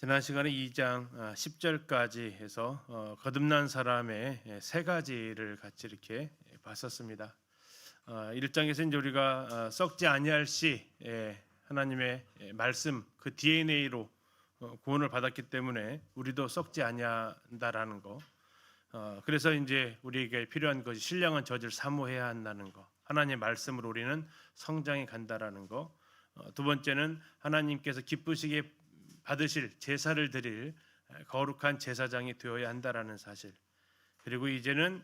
지난 시간에 2장 10절까지 해서 거듭난 사람의 세 가지를 같이 이렇게 봤었습니다. 1장에서 이제 우리가 썩지 아니할 씨 하나님의 말씀 그 DNA로 구원을 받았기 때문에 우리도 썩지 아니한다라는 거. 그래서 이제 우리에게 필요한 것이 신령한 젖을 사모해야 한다는 거. 하나님의 말씀으로 우리는 성장해 간다라는 거. 두 번째는 하나님께서 기쁘시게 받으실 제사를 드릴 거룩한 제사장이 되어야 한다라는 사실. 그리고 이제는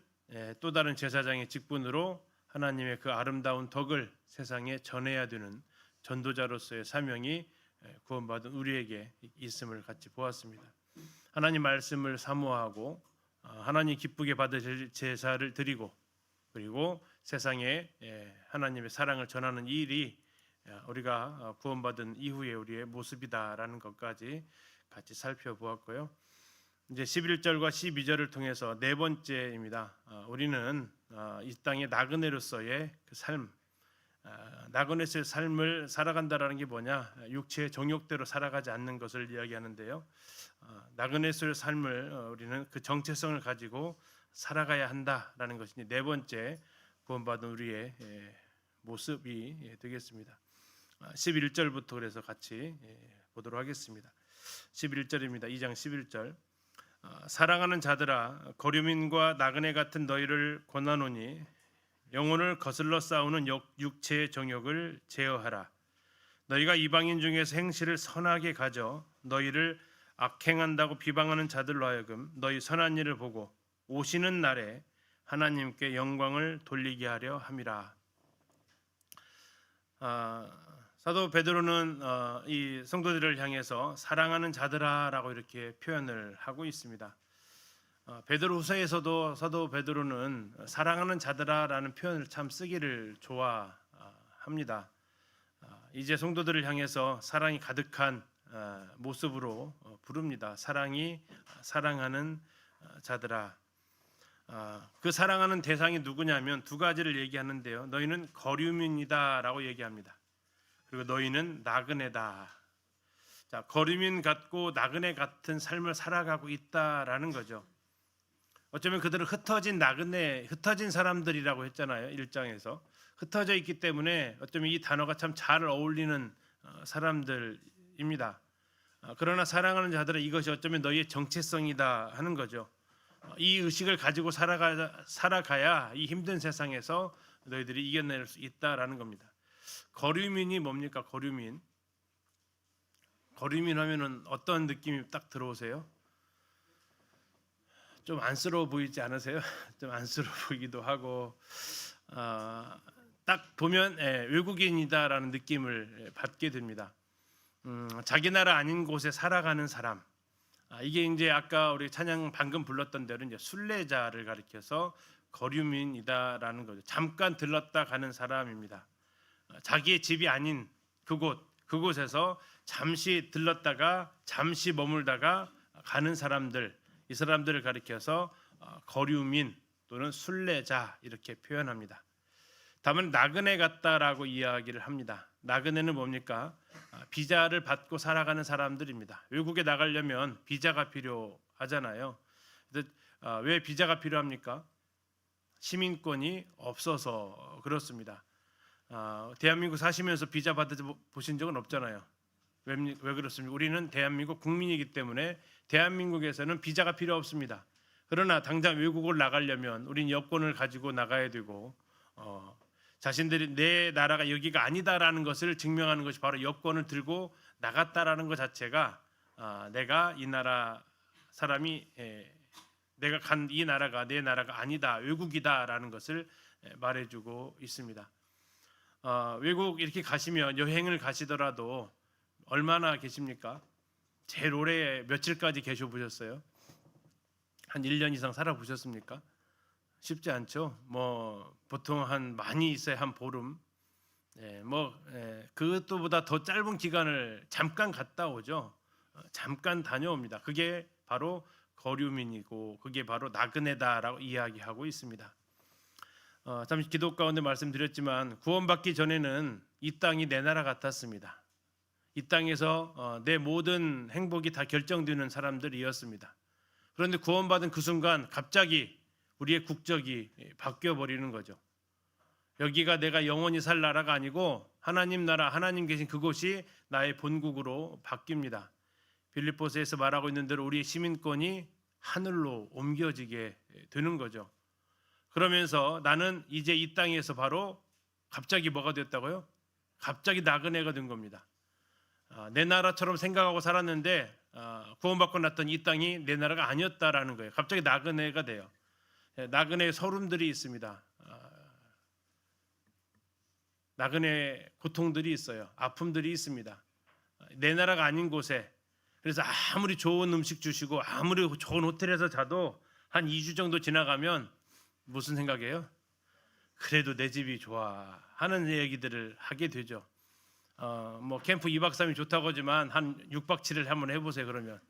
또 다른 제사장의 직분으로 하나님의 그 아름다운 덕을 세상에 전해야 되는 전도자로서의 사명이 구원받은 우리에게 있음을 같이 보았습니다. 하나님 말씀을 사모하고 하나님 기쁘게 받으실 제사를 드리고 그리고 세상에 하나님의 사랑을 전하는 이 일이 우리가 구원받은 이후에 우리의 모습이다라는 것까지 같이 살펴보았고요. 이제 11절과 12절을 통해서 네 번째입니다. 우리는 이 땅의 나그네로서의 그 삶, 나그네로서의 삶을 살아간다라는 게 뭐냐? 육체의 정욕대로 살아가지 않는 것을 이야기하는데요. 나그네로서의 삶을 우리는 그 정체성을 가지고 살아가야 한다라는 것이 네 번째 구원받은 우리의 모습이 되겠습니다. 11절부터 그래서 같이 보도록 하겠습니다. 11절입니다. 2장 11절. 사랑하는 자들아 거류민과 나그네 같은 너희를 권하노니 영혼을 거슬러 싸우는 육체의 정욕을 제어하라. 너희가 이방인 중에서 행실을 선하게 가져 너희를 악행한다고 비방하는 자들로 하여금 너희 선한 일을 보고 오시는 날에 하나님께 영광을 돌리게 하려 함이라. 사도 베드로는 이 성도들을 향해서 사랑하는 자들아라고 이렇게 표현을 하고 있습니다. 베드로후서에서도 사도 베드로는 사랑하는 자들아라는 표현을 참 쓰기를 좋아합니다. 이제 성도들을 향해서 사랑이 가득한 모습으로 부릅니다. 사랑하는 자들아. 그 사랑하는 대상이 누구냐면 두 가지를 얘기하는데요. 너희는 거류민이다라고 얘기합니다. 그리고 너희는 나그네다. 자, 거류민 같고 나그네 같은 삶을 살아가고 있다라는 거죠. 어쩌면 그들은 흩어진 나그네, 흩어진 사람들이라고 했잖아요. 1장에서 흩어져 있기 때문에 어쩌면 이 단어가 참 잘 어울리는 사람들입니다. 그러나 사랑하는 자들은 이것이 어쩌면 너희의 정체성이다 하는 거죠. 이 의식을 가지고 살아가야 이 힘든 세상에서 너희들이 이겨낼 수 있다라는 겁니다. 거류민이 뭡니까? 거류민 하면은 어떤 느낌이 딱 들어오세요? 좀 안쓰러워 보이지 않으세요? 좀 안쓰러워 보이기도 하고 딱 보면 외국인이다라는 느낌을 받게 됩니다. 자기 나라 아닌 곳에 살아가는 사람. 이게 이제 아까 우리 찬양 방금 불렀던 대로 이제 순례자를 가리켜서 거류민이다라는 거죠. 잠깐 들렀다 가는 사람입니다. 자기의 집이 아닌 그곳에서 잠시 들렀다가 잠시 머물다가 가는 사람들, 이 사람들을 가리켜서 거류민 또는 순례자 이렇게 표현합니다. 다만 나그네 같다라고 이야기를 합니다. 나그네는 뭡니까? 비자를 받고 살아가는 사람들입니다. 외국에 나가려면 비자가 필요하잖아요. 왜 비자가 필요합니까? 시민권이 없어서 그렇습니다. 대한민국 사시면서 비자 받아보신 적은 없잖아요. 왜 그렇습니까? 우리는 대한민국 국민이기 때문에 대한민국에서는 비자가 필요 없습니다. 그러나 당장 외국을 나가려면 우린 여권을 가지고 나가야 되고 자신들이 내 나라가 여기가 아니다라는 것을 증명하는 것이 바로 여권을 들고 나갔다라는 것 자체가 내가 이 나라 사람이 내가 간 이 나라가 내 나라가 아니다, 외국이다라는 것을 말해주고 있습니다. 외국 이렇게 가시면 여행을 가시더라도 얼마나 계십니까? 제일 오래 며칠까지 계셔 보셨어요? 한 1년 이상 살아 보셨습니까? 쉽지 않죠. 보통 많이 있어야 한 보름. 그것보다 더 짧은 기간을 잠깐 갔다 오죠. 잠깐 다녀옵니다. 그게 바로 거류민이고 그게 바로 나그네다라고 이야기하고 있습니다. 잠시 기도 가운데 말씀드렸지만 구원받기 전에는 이 땅이 내 나라 같았습니다. 이 땅에서 내 모든 행복이 다 결정되는 사람들이었습니다. 그런데 구원받은 그 순간 갑자기 우리의 국적이 바뀌어 버리는 거죠. 여기가 내가 영원히 살 나라가 아니고 하나님 나라, 하나님 계신 그곳이 나의 본국으로 바뀝니다. 빌립보서에서 말하고 있는 대로 우리의 시민권이 하늘로 옮겨지게 되는 거죠. 그러면서 나는 이제 이 땅에서 바로 갑자기 뭐가 됐다고요? 갑자기 나그네가 된 겁니다. 내 나라처럼 생각하고 살았는데 구원받고 났던 이 땅이 내 나라가 아니었다라는 거예요. 갑자기 나그네가 돼요. 나그네의 서름들이 있습니다. 나그네 고통들이 있어요. 아픔들이 있습니다. 내 나라가 아닌 곳에, 그래서 아무리 좋은 음식 주시고 아무리 좋은 호텔에서 자도 한 2주 정도 지나가면 무슨 생각이에요? 그래도 내 집이 좋아 하는 얘기들을 하게 되죠. 뭐 캠프 2박 3일 좋다고 하지만 한 6박 7일 한번 해보세요. 그러면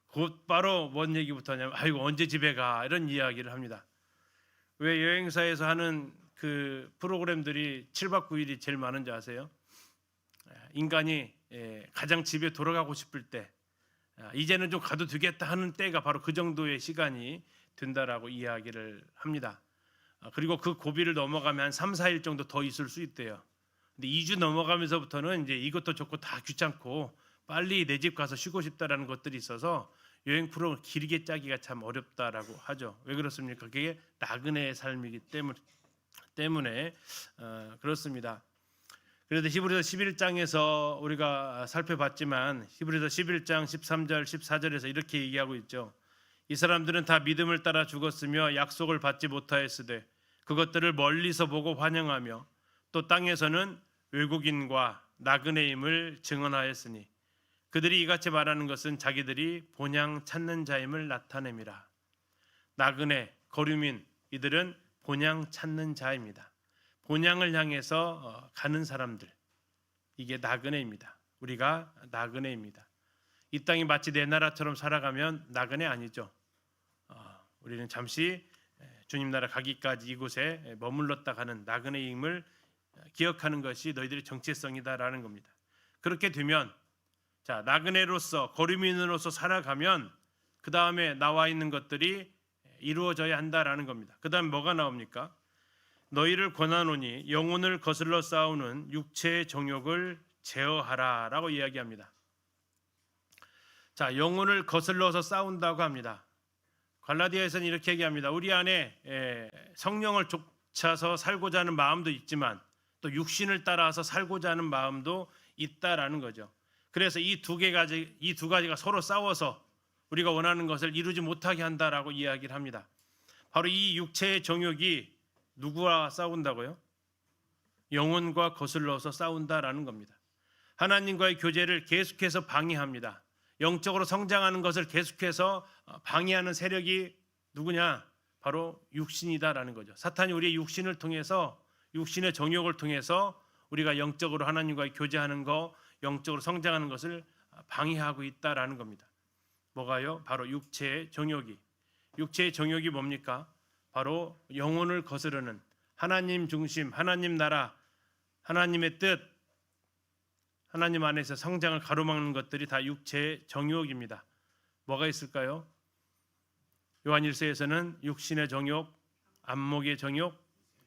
곧바로 뭔 얘기부터 하냐면 아이고 언제 집에 가 이런 이야기를 합니다. 왜 여행사에서 하는 그 프로그램들이 7박 9일이 제일 많은지 아세요? 인간이 가장 집에 돌아가고 싶을 때, 이제는 좀 가도 되겠다 하는 때가 바로 그 정도의 시간이 된다라고 이야기를 합니다. 그리고 그 고비를 넘어가면 한 3, 4일 정도 더 있을 수 있대요. 근데 2주 넘어가면서부터는 이제 이것도 좋고 다 귀찮고 빨리 내 집 가서 쉬고 싶다라는 것들이 있어서 여행 프로그램을 길게 짜기가 참 어렵다라고 하죠. 왜 그렇습니까? 그게 나그네의 삶이기 때문에 그렇습니다. 그래도 히브리서 11장에서 우리가 살펴봤지만 히브리서 11장 13절 14절에서 이렇게 얘기하고 있죠. 이 사람들은 다 믿음을 따라 죽었으며 약속을 받지 못하였으되 그것들을 멀리서 보고 환영하며 또 땅에서는 외국인과 나그네임을 증언하였으니 그들이 이같이 말하는 것은 자기들이 본향 찾는 자임을 나타냄이라. 나그네, 거류민, 이들은 본향 찾는 자입니다. 본향을 향해서 가는 사람들, 이게 나그네입니다. 우리가 나그네입니다. 이 땅이 마치 내 나라처럼 살아가면 나그네 아니죠. 우리는 잠시 주님 나라 가기까지 이곳에 머물렀다 가는 나그네임을 기억하는 것이 너희들의 정체성이다라는 겁니다. 그렇게 되면 자, 나그네로서 거류민으로서 살아가면 그 다음에 나와 있는 것들이 이루어져야 한다라는 겁니다. 그 다음에 뭐가 나옵니까? 너희를 권하노니 영혼을 거슬러 싸우는 육체의 정욕을 제어하라라고 이야기합니다. 자, 영혼을 거슬러서 싸운다고 합니다. 갈라디아에서는 이렇게 얘기합니다. 우리 안에 성령을 쫓아서 살고자 하는 마음도 있지만 또 육신을 따라서 살고자 하는 마음도 있다라는 거죠. 그래서 이 두 가지가 서로 싸워서 우리가 원하는 것을 이루지 못하게 한다라고 이야기를 합니다. 바로 이 육체의 정욕이 누구와 싸운다고요? 영혼과 거슬러서 싸운다라는 겁니다. 하나님과의 교제를 계속해서 방해합니다. 영적으로 성장하는 것을 계속해서 방해하는 세력이 누구냐? 바로 육신이다라는 거죠. 사탄이 우리의 육신을 통해서, 육신의 정욕을 통해서 우리가 영적으로 하나님과의 교제하는 거, 영적으로 성장하는 것을 방해하고 있다라는 겁니다. 뭐가요? 바로 육체의 정욕이. 육체의 정욕이 뭡니까? 바로 영혼을 거스르는 하나님 중심, 하나님 나라, 하나님의 뜻, 하나님 안에서 성장을 가로막는 것들이 다 육체의 정욕입니다. 뭐가 있을까요? 요한일서에서는 육신의 정욕, 안목의 정욕,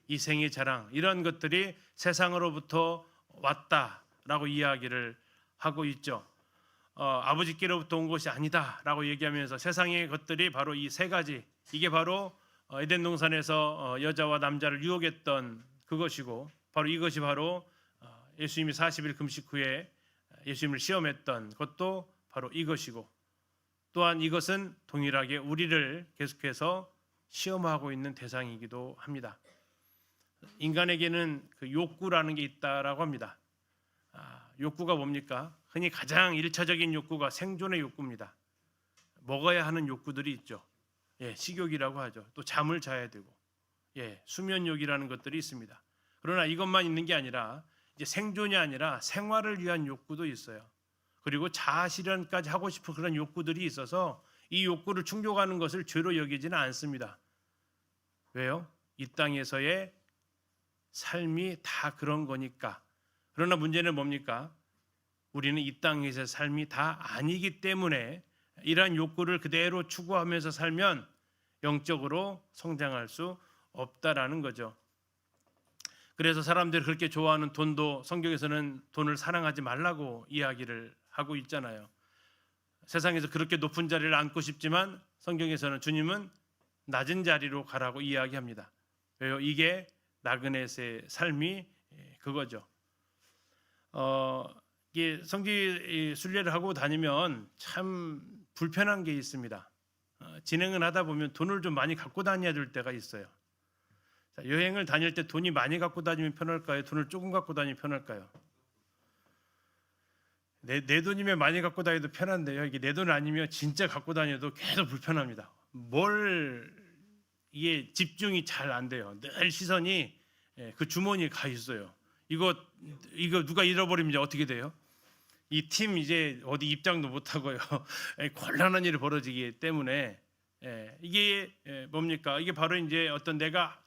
이생의 자랑, 이런 것들이 세상으로부터 왔다라고 이야기를 하고 있죠. 아버지께로부터 온 것이 아니다라고 얘기하면서 세상의 것들이 바로 이 세 가지, 이게 바로 에덴 동산에서 여자와 남자를 유혹했던 그것이고, 바로 이것이 바로 예수님이 40일 금식 후에 예수님을 시험했던 것도 바로 이것이고, 또한 이것은 동일하게 우리를 계속해서 시험하고 있는 대상이기도 합니다. 인간에게는 그 욕구라는 게 있다라고 합니다. 욕구가 뭡니까? 흔히 가장 1차적인 욕구가 생존의 욕구입니다. 먹어야 하는 욕구들이 있죠. 식욕이라고 하죠. 또 잠을 자야 되고, 수면욕이라는 것들이 있습니다. 그러나 이것만 있는 게 아니라 이제 생존이 아니라 생활을 위한 욕구도 있어요. 그리고 자아 실현까지 하고 싶은 그런 욕구들이 있어서 이 욕구를 충족하는 것을 죄로 여기지는 않습니다. 왜요? 이 땅에서의 삶이 다 그런 거니까. 그러나 문제는 뭡니까? 우리는 이 땅에서의 삶이 다 아니기 때문에 이러한 욕구를 그대로 추구하면서 살면 영적으로 성장할 수 없다라는 거죠. 그래서 사람들이 그렇게 좋아하는 돈도 성경에서는 돈을 사랑하지 말라고 이야기를 하고 있잖아요. 세상에서 그렇게 높은 자리를 앉고 싶지만 성경에서는 주님은 낮은 자리로 가라고 이야기합니다. 왜요? 이게 나그네의 삶이 그거죠. 이게 성지 순례를 하고 다니면 참 불편한 게 있습니다. 진행을 하다 보면 돈을 좀 많이 갖고 다녀야 될 때가 있어요. 자, 여행을 다닐 때 돈이 많이 갖고 다니면 편할까요? 돈을 조금 갖고 다니면 편할까요? 내 돈이면 많이 갖고 다녀도 편한데요. 이게 내 돈 아니면 진짜 갖고 다녀도 계속 불편합니다. 이게 집중이 잘 안 돼요. 늘 시선이 그 주머니에 가 있어요. 이거 누가 잃어버리면 어떻게 돼요? 이 팀 이제 어디 입장도 못 하고요. 곤란한 일이 벌어지기 때문에 이게 뭡니까? 이게 바로 이제 어떤 내가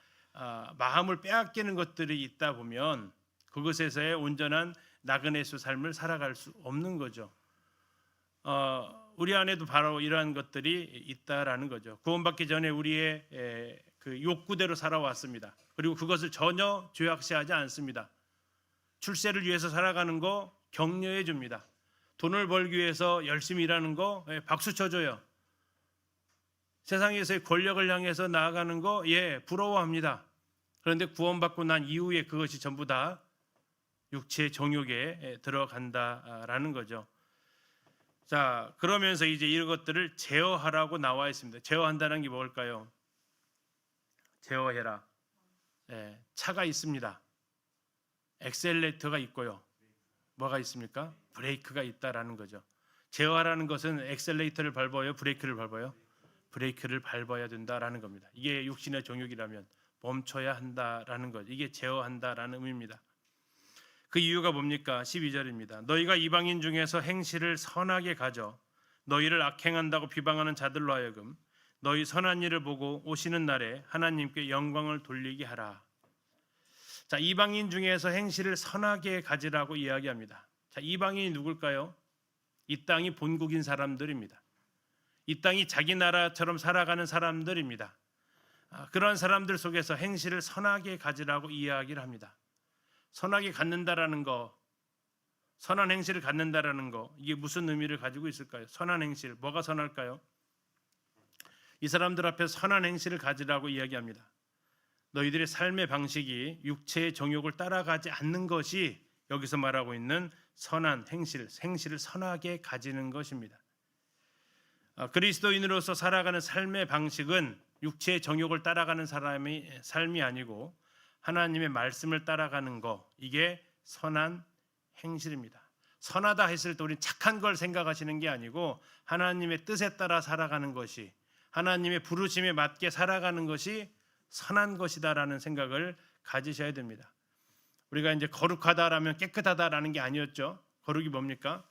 마음을 빼앗기는 것들이 있다 보면 그것에서의 온전한 나그네수 삶을 살아갈 수 없는 거죠. 우리 안에도 바로 이러한 것들이 있다라는 거죠. 구원받기 전에 우리의 그 욕구대로 살아왔습니다. 그리고 그것을 전혀 죄악시하지 않습니다. 출세를 위해서 살아가는 거 격려해 줍니다. 돈을 벌기 위해서 열심히 일하는 거 박수 쳐줘요. 세상에서의 권력을 향해서 나아가는 거 부러워합니다. 그런데 구원받고 난 이후에 그것이 전부 다 육체의 정욕에 들어간다라는 거죠. 자, 그러면서 이제 이런 것들을 제어하라고 나와 있습니다. 제어한다는 게 뭘까요? 제어해라. 차가 있습니다. 엑셀레이터가 있고요. 뭐가 있습니까? 브레이크가 있다라는 거죠. 제어하라는 것은 엑셀레이터를 밟아요, 브레이크를 밟아요? 브레이크를 밟아야 된다라는 겁니다. 이게 육신의 정욕이라면 멈춰야 한다라는 거죠. 이게 제어한다라는 의미입니다. 그 이유가 뭡니까? 12절입니다. 너희가 이방인 중에서 행실을 선하게 가져 너희를 악행한다고 비방하는 자들로 하여금 너희 선한 일을 보고 오시는 날에 하나님께 영광을 돌리게 하라. 자, 이방인 중에서 행실을 선하게 가지라고 이야기합니다. 자, 이방인이 누굴까요? 이 땅이 본국인 사람들입니다. 이 땅이 자기 나라처럼 살아가는 사람들입니다. 그런 사람들 속에서 행실을 선하게 가지라고 이야기를 합니다. 선하게 갖는다라는 거, 선한 행실을 갖는다라는 거, 이게 무슨 의미를 가지고 있을까요? 선한 행실, 뭐가 선할까요? 이 사람들 앞에 선한 행실을 가지라고 이야기합니다. 너희들의 삶의 방식이 육체의 정욕을 따라가지 않는 것이 여기서 말하고 있는 선한 행실을 선하게 가지는 것입니다. 그리스도인으로서 살아가는 삶의 방식은 육체의 정욕을 따라가는 사람의 삶이 아니고 하나님의 말씀을 따라가는 거, 이게 선한 행실입니다. 선하다 했을 때 우리는 착한 걸 생각하시는 게 아니고 하나님의 뜻에 따라 살아가는 것이, 하나님의 부르심에 맞게 살아가는 것이 선한 것이다라는 생각을 가지셔야 됩니다. 우리가 이제 거룩하다라면 깨끗하다라는 게 아니었죠. 거룩이 뭡니까?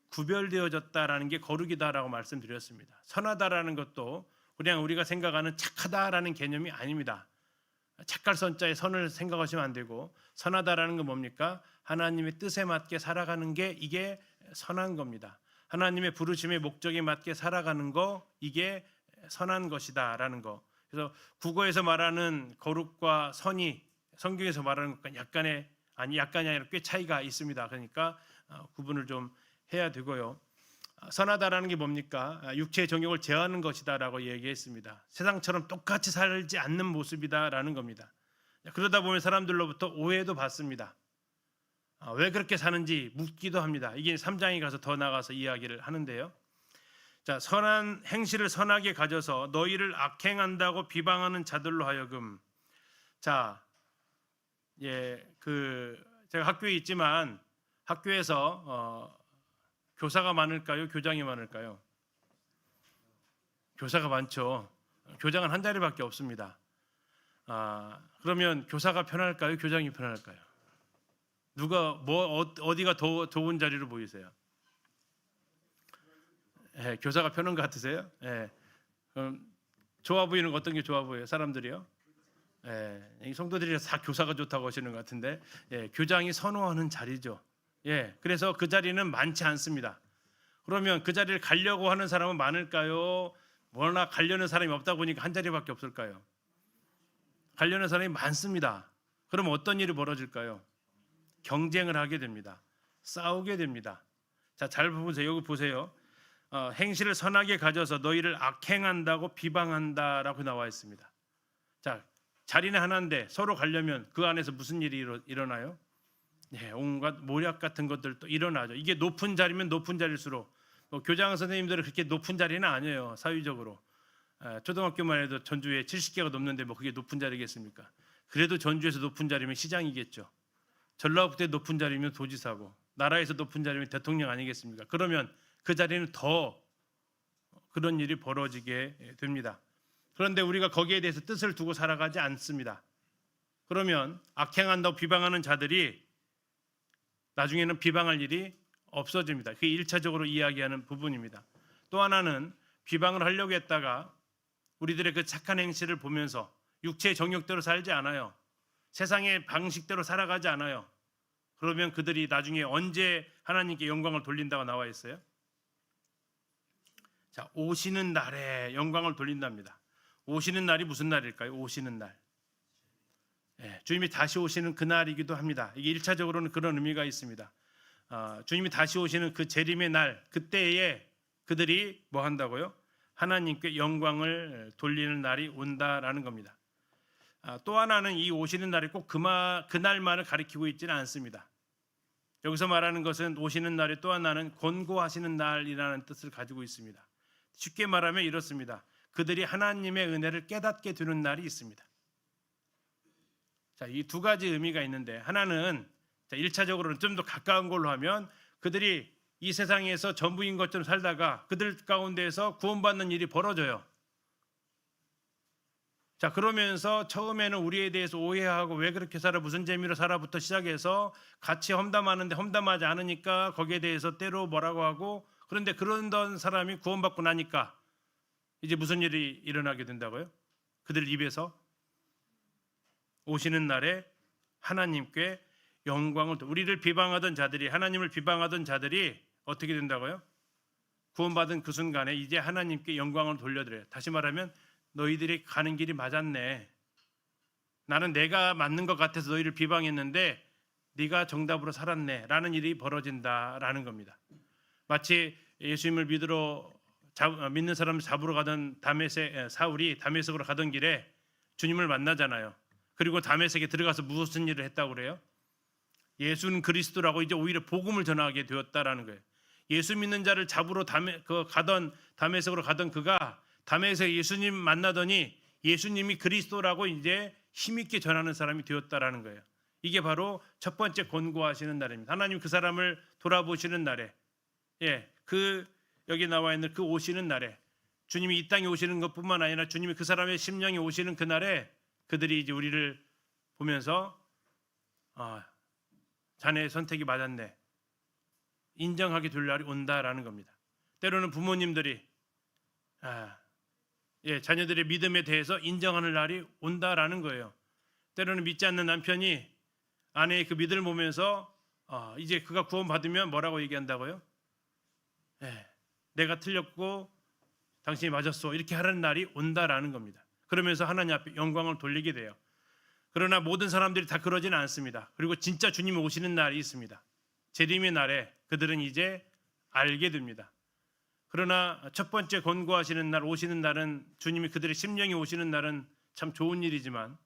구별되어졌다라는 게 거룩이다라고 말씀드렸습니다. 선하다라는 것도 그냥 우리가 생각하는 착하다라는 개념이 아닙니다. 착할 선자의 선을 생각하시면 안 되고, 선하다라는 건 뭡니까? 하나님의 뜻에 맞게 살아가는 게 이게 선한 겁니다. 하나님의 부르심의 목적에 맞게 살아가는 거, 이게 선한 것이다라는 거. 그래서 국어에서 말하는 거룩과 선이 성경에서 말하는 것과 약간이 아니라 꽤 차이가 있습니다. 그러니까 구분을 좀 해야 되고요. 선하다라는 게 뭡니까? 육체의 정욕을 제어하는 것이다라고 얘기했습니다. 세상처럼 똑같이 살지 않는 모습이다라는 겁니다. 그러다 보면 사람들로부터 오해도 받습니다. 왜 그렇게 사는지 묻기도 합니다. 이게 3장에 가서 더 나가서 이야기를 하는데요. 자, 선한 행실을 선하게 가져서 너희를 악행한다고 비방하는 자들로 하여금, 자, 제가 학교에 있지만 학교에서 교사가 많을까요? 교장이 많을까요? 교사가 많죠. 교장은 한 자리밖에 없습니다. 그러면 교사가 편할까요? 교장이 편할까요? 어디가 더 좋은 자리로 보이세요? 교사가 편한 것 같으세요? 그럼 좋아 보이는 거 어떤 게 좋아 보여요? 사람들이요? 이 성도들이 다 교사가 좋다고 하시는 것 같은데, 교장이 선호하는 자리죠. 그래서 그 자리는 많지 않습니다. 그러면 그 자리를 가려고 하는 사람은 많을까요? 워낙 가려는 사람이 없다 보니까 한 자리밖에 없을까요? 가려는 사람이 많습니다. 그럼 어떤 일이 벌어질까요? 경쟁을 하게 됩니다. 싸우게 됩니다. 자, 잘 보세요. 여기 보세요. 행실을 선하게 가져서 너희를 악행한다고 비방한다라고 나와 있습니다. 자, 자리는 하나인데 서로 가려면 그 안에서 무슨 일이 일어나요? 온갖 모략 같은 것들도 일어나죠. 이게 높은 자리면 높은 자리일수록 교장 선생님들은 그렇게 높은 자리는 아니에요. 사회적으로 초등학교만 해도 전주에 70개가 넘는데 그게 높은 자리겠습니까? 그래도 전주에서 높은 자리면 시장이겠죠. 전라북도에 높은 자리면 도지사고, 나라에서 높은 자리면 대통령 아니겠습니까? 그러면 그 자리는 더 그런 일이 벌어지게 됩니다. 그런데 우리가 거기에 대해서 뜻을 두고 살아가지 않습니다. 그러면 악행한다고 비방하는 자들이 나중에는 비방할 일이 없어집니다. 그게 1차적으로 이야기하는 부분입니다. 또 하나는 비방을 하려고 했다가 우리들의 그 착한 행실을 보면서 육체의 정욕대로 살지 않아요. 세상의 방식대로 살아가지 않아요. 그러면 그들이 나중에 언제 하나님께 영광을 돌린다고 나와 있어요? 자, 오시는 날에 영광을 돌린답니다. 오시는 날이 무슨 날일까요? 오시는 날. 주님이 다시 오시는 그날이기도 합니다. 이게 1차적으로는 그런 의미가 있습니다. 주님이 다시 오시는 그 재림의 날, 그때에 그들이 뭐 한다고요? 하나님께 영광을 돌리는 날이 온다라는 겁니다. 또 하나는 이 오시는 날이 꼭 그날만을 가리키고 있지는 않습니다. 여기서 말하는 것은 오시는 날이 또 하나는 권고하시는 날이라는 뜻을 가지고 있습니다. 쉽게 말하면 이렇습니다. 그들이 하나님의 은혜를 깨닫게 되는 날이 있습니다. 자, 이 두 가지 의미가 있는데 하나는 1차적으로는 좀 더 가까운 걸로 하면 그들이 이 세상에서 전부인 것처럼 살다가 그들 가운데에서 구원받는 일이 벌어져요. 자, 그러면서 처음에는 우리에 대해서 오해하고 왜 그렇게 살아, 무슨 재미로 살아부터 시작해서 같이 험담하는데 험담하지 않으니까 거기에 대해서 때로 뭐라고 하고, 그런데 그런 사람이 구원받고 나니까 이제 무슨 일이 일어나게 된다고요? 그들 입에서 오시는 날에 하나님께 영광을, 우리를 비방하던 자들이, 하나님을 비방하던 자들이 어떻게 된다고요? 구원받은 그 순간에 이제 하나님께 영광을 돌려드려요. 다시 말하면 너희들이 가는 길이 맞았네. 나는 내가 맞는 것 같아서 너희를 비방했는데 네가 정답으로 살았네 라는 일이 벌어진다라는 겁니다. 마치 예수님을 믿는 사람을 잡으러 가던 사울이 다메섹으로 가던 길에 주님을 만나잖아요. 그리고 다메섹에 들어가서 무슨 일을 했다고 그래요? 예수는 그리스도라고 이제 오히려 복음을 전하게 되었다라는 거예요. 예수 믿는 자를 잡으러 다메섹으로 가던 그가 다메섹에 예수님 만나더니 예수님이 그리스도라고 이제 힘있게 전하는 사람이 되었다라는 거예요. 이게 바로 첫 번째 권고하시는 날입니다. 하나님 그 사람을 돌아보시는 날에, 여기 나와 있는 그 오시는 날에, 주님이 이 땅에 오시는 것뿐만 아니라 주님이 그 사람의 심령에 오시는 그 날에 그들이 이제 우리를 보면서 자네의 선택이 맞았네, 인정하게 될 날이 온다라는 겁니다. 때로는 부모님들이 자녀들의 믿음에 대해서 인정하는 날이 온다라는 거예요. 때로는 믿지 않는 남편이 아내의 그 믿음을 보면서 이제 그가 구원받으면 뭐라고 얘기한다고요? 내가 틀렸고 당신이 맞았어, 이렇게 하는 날이 온다라는 겁니다. 그러면서 하나님 앞에 영광을 돌리게 돼요. 그러나 모든 사람들이 다 그러지는 않습니다. 그리고 진짜 주님이 오시는 날이 있습니다. 재림의 날에 그들은 이제 알게 됩니다. 그러나 첫 번째 권고하시는 날, 오시는 날은, 주님이 그들의 심령에 오시는 날은 참 좋은 일이지만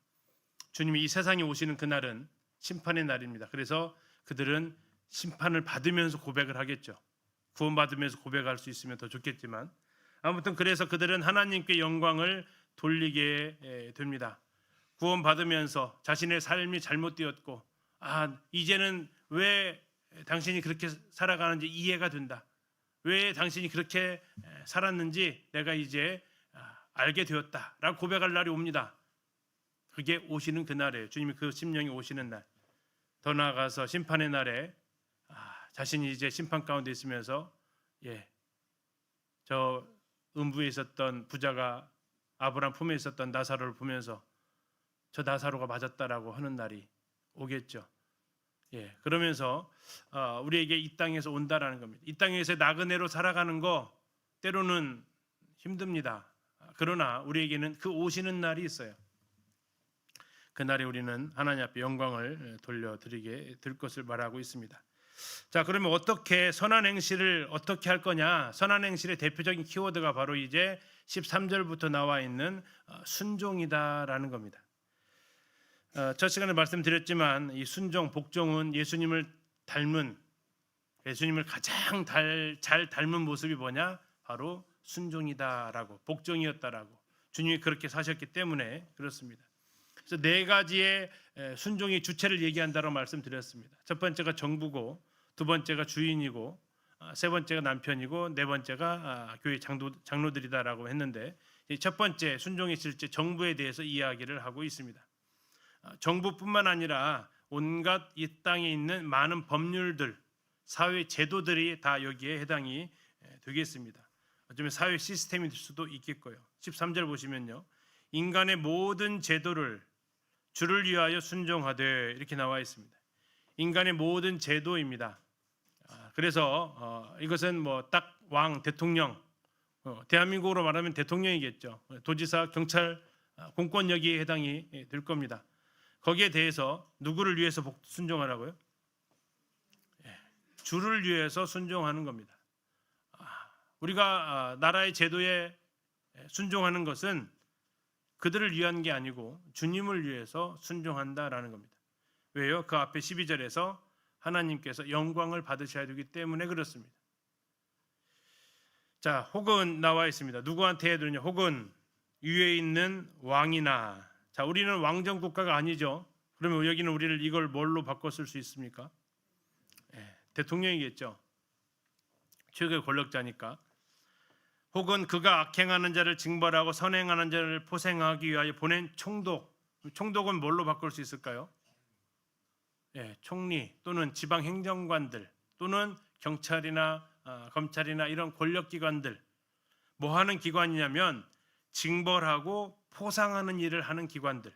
주님이 이 세상에 오시는 그날은 심판의 날입니다. 그래서 그들은 심판을 받으면서 고백을 하겠죠. 구원받으면서 고백할 수 있으면 더 좋겠지만, 아무튼 그래서 그들은 하나님께 영광을 돌리게 됩니다. 구원받으면서 자신의 삶이 잘못되었고, 이제는 왜 당신이 그렇게 살아가는지 이해가 된다, 왜 당신이 그렇게 살았는지 내가 이제 알게 되었다라고 고백할 날이 옵니다. 그게 오시는 그날이에요. 주님이 그 심령이 오시는 날. 더 나아가서 심판의 날에 자신이 이제 심판 가운데 있으면서 저 음부에 있었던 부자가 아브라함 품에 있었던 나사로를 보면서 저 나사로가 맞았다라고 하는 날이 오겠죠. 예, 그러면서 우리에게 이 땅에서 온다라는 겁니다. 이 땅에서 나그네로 살아가는 거 때로는 힘듭니다. 그러나 우리에게는 그 오시는 날이 있어요. 그날에 우리는 하나님 앞에 영광을 돌려드리게 될 것을 말하고 있습니다. 자, 그러면 어떻게 선한 행실을 어떻게 할 거냐? 선한 행실의 대표적인 키워드가 바로 이제 13절부터 나와 있는 순종이다라는 겁니다. 첫 시간에 말씀드렸지만 이 순종, 복종은 예수님을 가장 잘 닮은 모습이 뭐냐? 바로 순종이다라고, 복종이었다라고, 주님이 그렇게 사셨기 때문에 그렇습니다. 그래서 네 가지의 순종의 주체를 얘기한다고 말씀드렸습니다. 첫 번째가 정부고, 두 번째가 주인이고, 세 번째가 남편이고, 네 번째가 교회 장로들이다라고 했는데, 첫 번째 순종의 실제 정부에 대해서 이야기를 하고 있습니다. 정부뿐만 아니라 온갖 이 땅에 있는 많은 법률들, 사회 제도들이 다 여기에 해당이 되겠습니다. 어쩌면 사회 시스템일 수도 있겠고요. 13절 보시면요, 인간의 모든 제도를 주를 위하여 순종하되, 이렇게 나와 있습니다. 인간의 모든 제도입니다. 그래서 이것은 뭐 딱 왕, 대통령, 대한민국으로 말하면 대통령이겠죠. 도지사, 경찰, 공권 여기에 해당이 될 겁니다. 거기에 대해서 누구를 위해서 순종하라고요? 주를 위해서 순종하는 겁니다. 우리가 나라의 제도에 순종하는 것은 그들을 위한 게 아니고 주님을 위해서 순종한다라는 겁니다. 왜요? 그 앞에 12절에서 하나님께서 영광을 받으셔야 되기 때문에 그렇습니다. 자, 혹은 나와 있습니다. 누구한테 해야 되느냐? 혹은 위에 있는 왕이나. 자, 우리는 왕정 국가가 아니죠. 그러면 여기는 우리를 이걸 뭘로 바꿔 쓸 수 있습니까? 대통령이겠죠. 최고의 권력자니까. 혹은 그가 악행하는 자를 징벌하고 선행하는 자를 포생하기 위하여 보낸 총독. 총독은 뭘로 바꿀 수 있을까요? 총리 또는 지방 행정관들 또는 경찰이나 검찰이나 이런 권력기관들. 뭐 하는 기관이냐면 징벌하고 포상하는 일을 하는 기관들.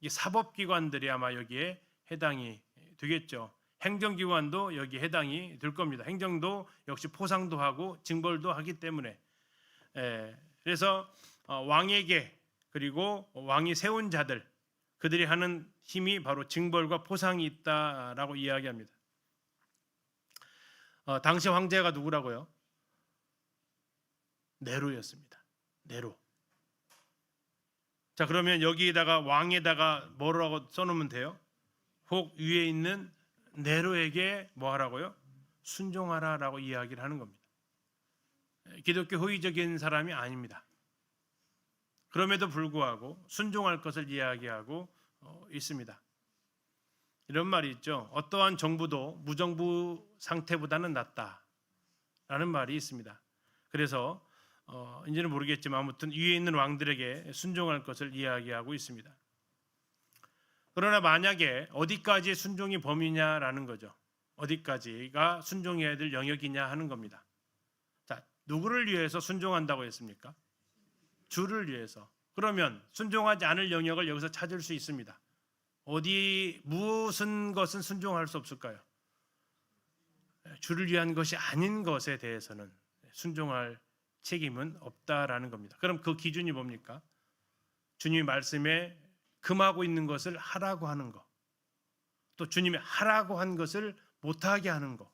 이 사법기관들이 아마 여기에 해당이 되겠죠. 행정기관도 여기에 해당이 될 겁니다. 행정도 역시 포상도 하고 징벌도 하기 때문에. 그래서 왕에게, 그리고 왕이 세운 자들, 그들이 하는 힘이 바로 징벌과 포상이 있다라고 이야기합니다. 당시 황제가 누구라고요? 네로였습니다. 네로. 자, 그러면 여기에다가 왕에다가 뭐라고 써놓으면 돼요? 혹 위에 있는 네로에게 뭐 하라고요? 순종하라라고 이야기를 하는 겁니다. 기독교 호의적인 사람이 아닙니다. 그럼에도 불구하고 순종할 것을 이야기하고 있습니다. 이런 말이 있죠. 어떠한 정부도 무정부 상태보다는 낫다라는 말이 있습니다. 그래서 이제는 모르겠지만 아무튼 위에 있는 왕들에게 순종할 것을 이야기하고 있습니다. 그러나 만약에 어디까지의 순종이 범위냐라는 거죠. 어디까지가 순종해야 될 영역이냐 하는 겁니다. 자, 누구를 위해서 순종한다고 했습니까? 주를 위해서. 그러면 순종하지 않을 영역을 여기서 찾을 수 있습니다. 무슨 것은 순종할 수 없을까요? 주를 위한 것이 아닌 것에 대해서는 순종할 책임은 없다라는 겁니다. 그럼 그 기준이 뭡니까? 주님의 말씀에 금하고 있는 것을 하라고 하는 것, 또 주님이 하라고 한 것을 못하게 하는 것,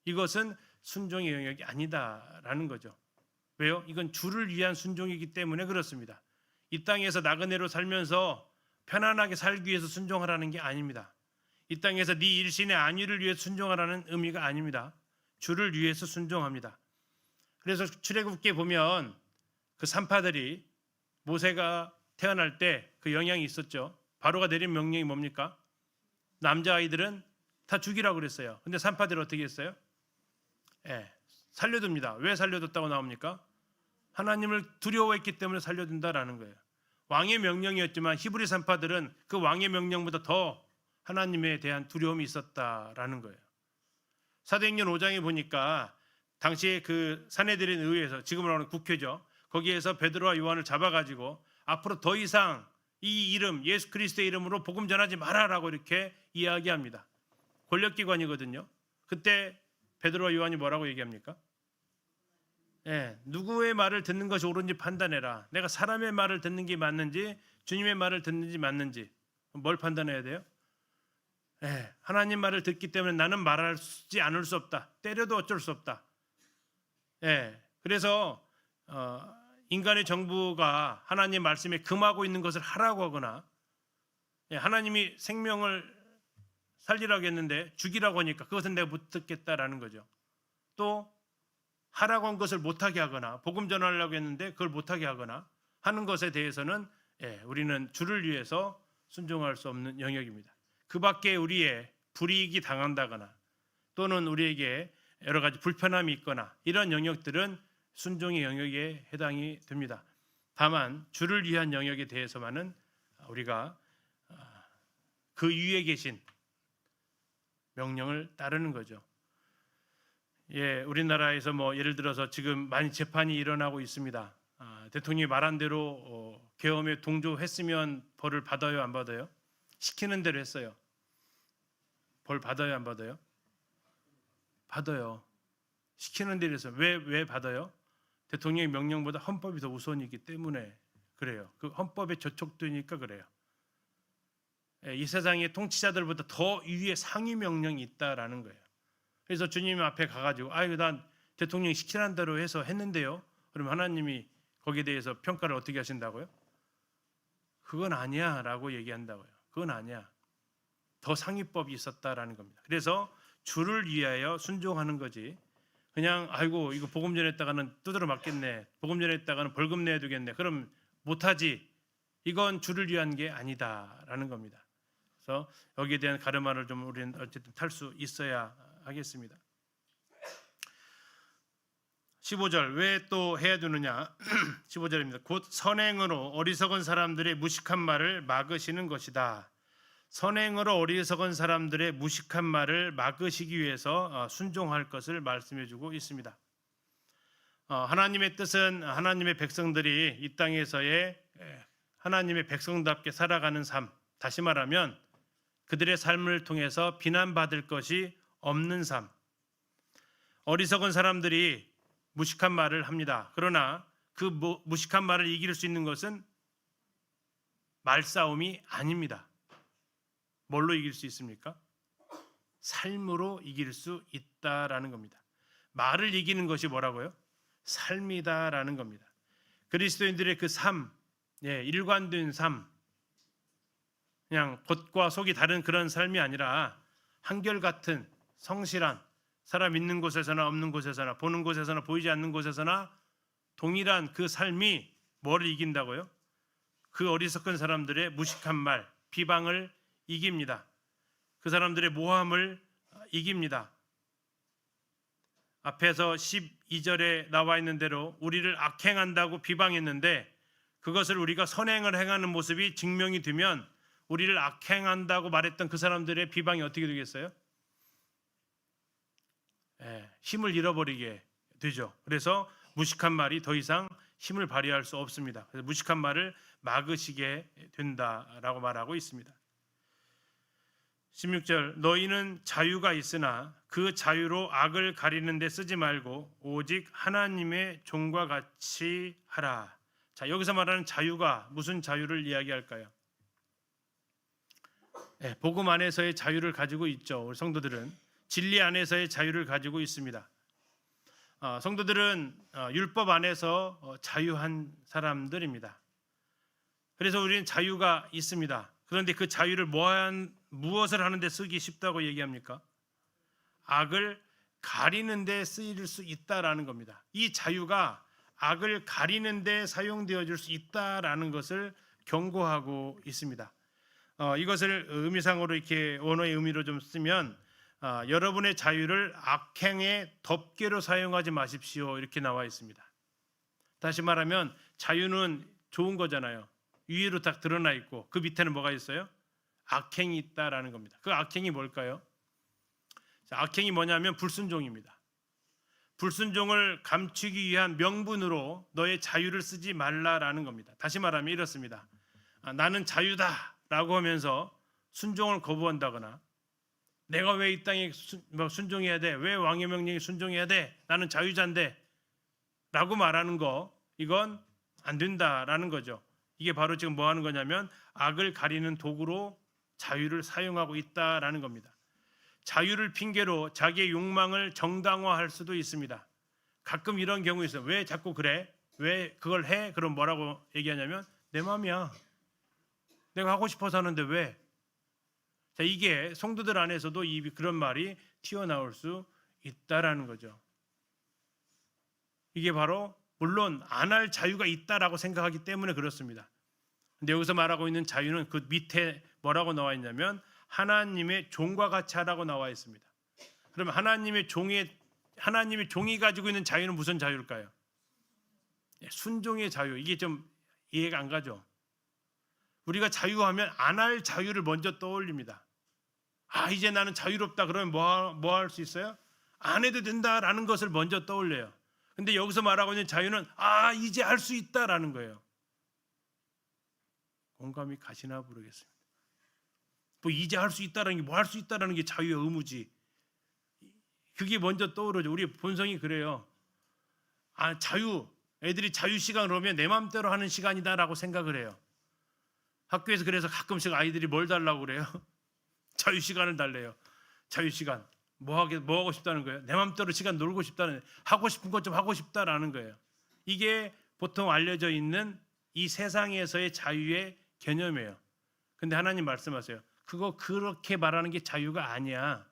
이것은 순종의 영역이 아니다라는 거죠. 왜요? 이건 주를 위한 순종이기 때문에 그렇습니다. 이 땅에서 나그네로 살면서 편안하게 살기 위해서 순종하라는 게 아닙니다. 이 땅에서 네 일신의 안위를 위해서 순종하라는 의미가 아닙니다. 주를 위해서 순종합니다. 그래서 출애굽기에 보면 그 산파들이 모세가 태어날 때 그 영향이 있었죠. 바로가 내린 명령이 뭡니까? 남자아이들은 다 죽이라고 그랬어요. 근데 산파들은 어떻게 했어요? 살려둡니다. 왜 살려뒀다고 나옵니까? 하나님을 두려워했기 때문에 살려둔다라는 거예요. 왕의 명령이었지만 히브리 산파들은 그 왕의 명령보다 더 하나님에 대한 두려움이 있었다라는 거예요. 사도행전 5장에 보니까 당시에 그 산헤드린 의회에서, 지금으로 하는 국회죠, 거기에서 베드로와 요한을 잡아가지고 앞으로 더 이상 이 이름 예수 그리스도의 이름으로 복음 전하지 마라라고 이렇게 이야기합니다. 권력기관이거든요. 그때 베드로와 요한이 뭐라고 얘기합니까? 누구의 말을 듣는 것이 옳은지 판단해라. 내가 사람의 말을 듣는 게 맞는지 주님의 말을 듣는지 맞는지 뭘 판단해야 돼요? 하나님 말을 듣기 때문에 나는 말하지 않을 수 없다. 때려도 어쩔 수 없다. 그래서 인간의 정부가 하나님 말씀에 금하고 있는 것을 하라고 하거나 하나님이 생명을 살리라고 했는데 죽이라고 하니까 그것은 내가 못 듣겠다라는 거죠. 또 하라고 한 것을 못하게 하거나 복음 전하려고 했는데 그걸 못하게 하거나 하는 것에 대해서는 우리는 주를 위해서 순종할 수 없는 영역입니다. 그 밖에 우리의 불이익이 당한다거나 또는 우리에게 여러 가지 불편함이 있거나 이런 영역들은 순종의 영역에 해당이 됩니다. 다만 주를 위한 영역에 대해서만은 우리가 그 위에 계신 명령을 따르는 거죠. 우리나라에서 예를 들어서 지금 많이 재판이 일어나고 있습니다. 대통령이 말한 대로 계엄에 동조했으면 벌을 받아요, 안 받아요? 시키는 대로 했어요. 벌 받아요, 안 받아요? 받아요. 시키는 대로 해서 왜 받아요? 대통령의 명령보다 헌법이 더 우선이기 때문에 그래요. 그 헌법에 저촉되니까 그래요. 이 세상의 통치자들보다 더 위에 상위 명령이 있다라는 거예요. 그래서 주님 앞에 가가지고 난 대통령이 시키는 대로 해서 했는데요. 그럼 하나님이 거기에 대해서 평가를 어떻게 하신다고요? 그건 아니야 라고 얘기한다고요. 그건 아니야. 더 상위법이 있었다라는 겁니다. 그래서 주를 위하여 순종하는 거지. 그냥 이거 복음 전했다가는 두드러 맞겠네. 복음 전했다가는 벌금 내야 되겠네. 그럼 못하지. 이건 주를 위한 게 아니다라는 겁니다. 그래서 여기에 대한 가르마를 좀 우리는 어쨌든 탈 수 있어야 하겠습니다. 15절 왜 또 해야 되느냐? 15절입니다. 곧 선행으로 어리석은 사람들의 무식한 말을 막으시는 것이다. 선행으로 어리석은 사람들의 무식한 말을 막으시기 위해서 순종할 것을 말씀해주고 있습니다. 하나님의 뜻은 하나님의 백성들이 이 땅에서의 하나님의 백성답게 살아가는 삶, 다시 말하면 그들의 삶을 통해서 비난받을 것이 없는 삶. 어리석은 사람들이 무식한 말을 합니다. 그러나 그 무식한 말을 이길 수 있는 것은 말싸움이 아닙니다. 뭘로 이길 수 있습니까? 삶으로 이길 수 있다라는 겁니다. 말을 이기는 것이 뭐라고요? 삶이다라는 겁니다. 그리스도인들의 그 삶, 일관된 삶, 그냥 겉과 속이 다른 그런 삶이 아니라 한결같은 성실한 사람 있는 곳에서나 없는 곳에서나 보는 곳에서나 보이지 않는 곳에서나 동일한 그 삶이 뭐를 이긴다고요? 그 어리석은 사람들의 무식한 말, 비방을 이깁니다. 그 사람들의 모함을 이깁니다. 앞에서 12절에 나와 있는 대로 우리를 악행한다고 비방했는데 그것을 우리가 선행을 행하는 모습이 증명이 되면 우리를 악행한다고 말했던 그 사람들의 비방이 어떻게 되겠어요? 힘을 잃어버리게 되죠. 그래서 무식한 말이 더 이상 힘을 발휘할 수 없습니다. 그래서 무식한 말을 막으시게 된다라고 말하고 있습니다. 16절 너희는 자유가 있으나 그 자유로 악을 가리는 데 쓰지 말고 오직 하나님의 종과 같이 하라. 자, 여기서 말하는 자유가 무슨 자유를 이야기할까요? 복음 안에서의 자유를 가지고 있죠. 우리 성도들은 진리 안에서의 자유를 가지고 있습니다. 성도들은 율법 안에서 자유한 사람들입니다. 그래서 우리는 자유가 있습니다. 그런데 그 자유를 무엇을 하는데 쓰기 쉽다고 얘기합니까? 악을 가리는 데 쓰일 수 있다라는 겁니다. 이 자유가 악을 가리는 데 사용되어질 수 있다라는 것을 경고하고 있습니다. 이것을 의미상으로 이렇게 원어의 의미로 좀 쓰면 여러분의 자유를 악행의 덮개로 사용하지 마십시오 이렇게 나와 있습니다. 다시 말하면 자유는 좋은 거잖아요. 위로 딱 드러나 있고 그 밑에는 뭐가 있어요? 악행이 있다라는 겁니다. 그 악행이 뭘까요? 자, 악행이 뭐냐면 불순종입니다. 불순종을 감추기 위한 명분으로 너의 자유를 쓰지 말라라는 겁니다. 다시 말하면 이렇습니다. 나는 자유다라고 하면서 순종을 거부한다거나 내가 왜 이 땅에 순종해야 돼? 왜 왕의 명령에 순종해야 돼? 나는 자유자인데 라고 말하는 거, 이건 안 된다라는 거죠. 이게 바로 지금 뭐 하는 거냐면 악을 가리는 도구로 자유를 사용하고 있다라는 겁니다. 자유를 핑계로 자기의 욕망을 정당화할 수도 있습니다. 가끔 이런 경우 있어요. 왜 자꾸 그래? 왜 그걸 해? 그럼 뭐라고 얘기하냐면 내 마음이야. 내가 하고 싶어서 하는데 왜? 자, 이게 성도들 안에서도 그런 말이 튀어나올 수 있다라는 거죠. 이게 바로 물론 안 할 자유가 있다라고 생각하기 때문에 그렇습니다. 근데 여기서 말하고 있는 자유는 그 밑에 뭐라고 나와 있냐면 하나님의 종과 같이 하라고 나와 있습니다. 그러면 하나님의 종이 가지고 있는 자유는 무슨 자유일까요? 순종의 자유. 이게 좀 이해가 안 가죠. 우리가 자유하면 안 할 자유를 먼저 떠올립니다. 이제 나는 자유롭다. 그러면 뭐 할 수 있어요? 안 해도 된다라는 것을 먼저 떠올려요. 근데 여기서 말하고 있는 자유는 이제 할 수 있다라는 거예요. 공감이 가시나 모르겠습니다. 뭐 이제 할 수 있다라는 게 뭐 할 수 있다라는 게 자유의 의무지. 그게 먼저 떠오르죠. 우리 본성이 그래요. 애들이 자유 시간을 오면 내 마음대로 하는 시간이다라고 생각을 해요. 학교에서 그래서 가끔씩 아이들이 뭘 달라고 그래요? 자유 시간을 달래요. 자유 시간. 뭐 하고 싶다는 거예요? 내 마음대로 시간 놀고 싶다는, 하고 싶은 것 좀 하고 싶다라는 거예요. 이게 보통 알려져 있는 이 세상에서의 자유의 개념이에요. 근데 하나님 말씀하세요. 그거 그렇게 말하는 게 자유가 아니야.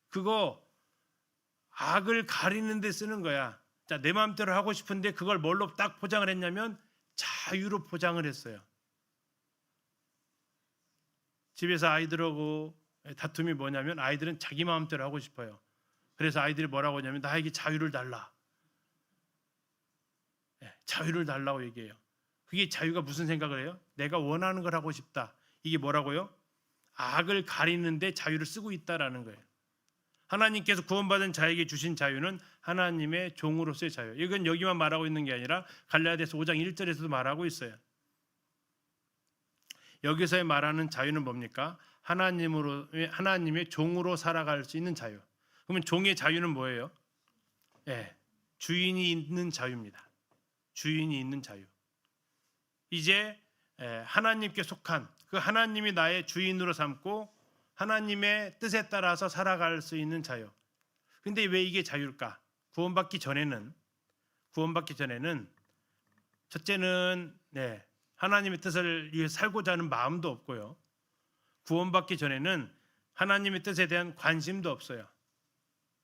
그거 악을 가리는 데 쓰는 거야. 자, 내 마음대로 하고 싶은데 그걸 뭘로 딱 포장을 했냐면 자유로 포장을 했어요. 집에서 아이들하고 다툼이 뭐냐면 아이들은 자기 마음대로 하고 싶어요. 그래서 아이들이 뭐라고 하냐면 나에게 자유를 달라. 자유를 달라고 얘기해요. 그게 자유가 무슨 생각을 해요? 내가 원하는 걸 하고 싶다. 이게 뭐라고요? 악을 가리는데 자유를 쓰고 있다라는 거예요. 하나님께서 구원받은 자에게 주신 자유는 하나님의 종으로서의 자유. 이건 여기만 말하고 있는 게 아니라 갈라디아서 5장 1절에서도 말하고 있어요. 여기서의 말하는 자유는 뭡니까? 하나님의 종으로 살아갈 수 있는 자유. 그러면 종의 자유는 뭐예요? 주인이 있는 자유입니다. 주인이 있는 자유. 이제 하나님께 속한 그 하나님이 나의 주인으로 삼고 하나님의 뜻에 따라서 살아갈 수 있는 자유. 근데 왜 이게 자유일까? 구원받기 전에는 첫째는 하나님의 뜻을 위해 살고자 하는 마음도 없고요. 구원받기 전에는 하나님의 뜻에 대한 관심도 없어요.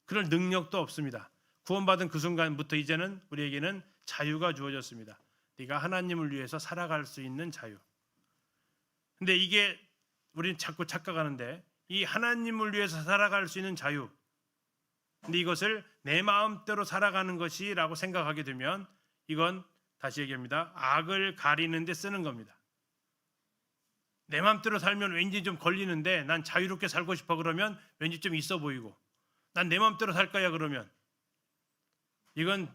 그럴 능력도 없습니다. 구원받은 그 순간부터 이제는 우리에게는 자유가 주어졌습니다. 네가 하나님을 위해서 살아갈 수 있는 자유. 근데 이게 우리는 자꾸 착각하는데 이 하나님을 위해서 살아갈 수 있는 자유. 근데 이것을 내 마음대로 살아가는 것이라고 생각하게 되면 이건 다시 얘기합니다. 악을 가리는 데 쓰는 겁니다. 내 마음대로 살면 왠지 좀 걸리는데 난 자유롭게 살고 싶어 그러면 왠지 좀 있어 보이고 난 내 마음대로 살 거야 그러면 이건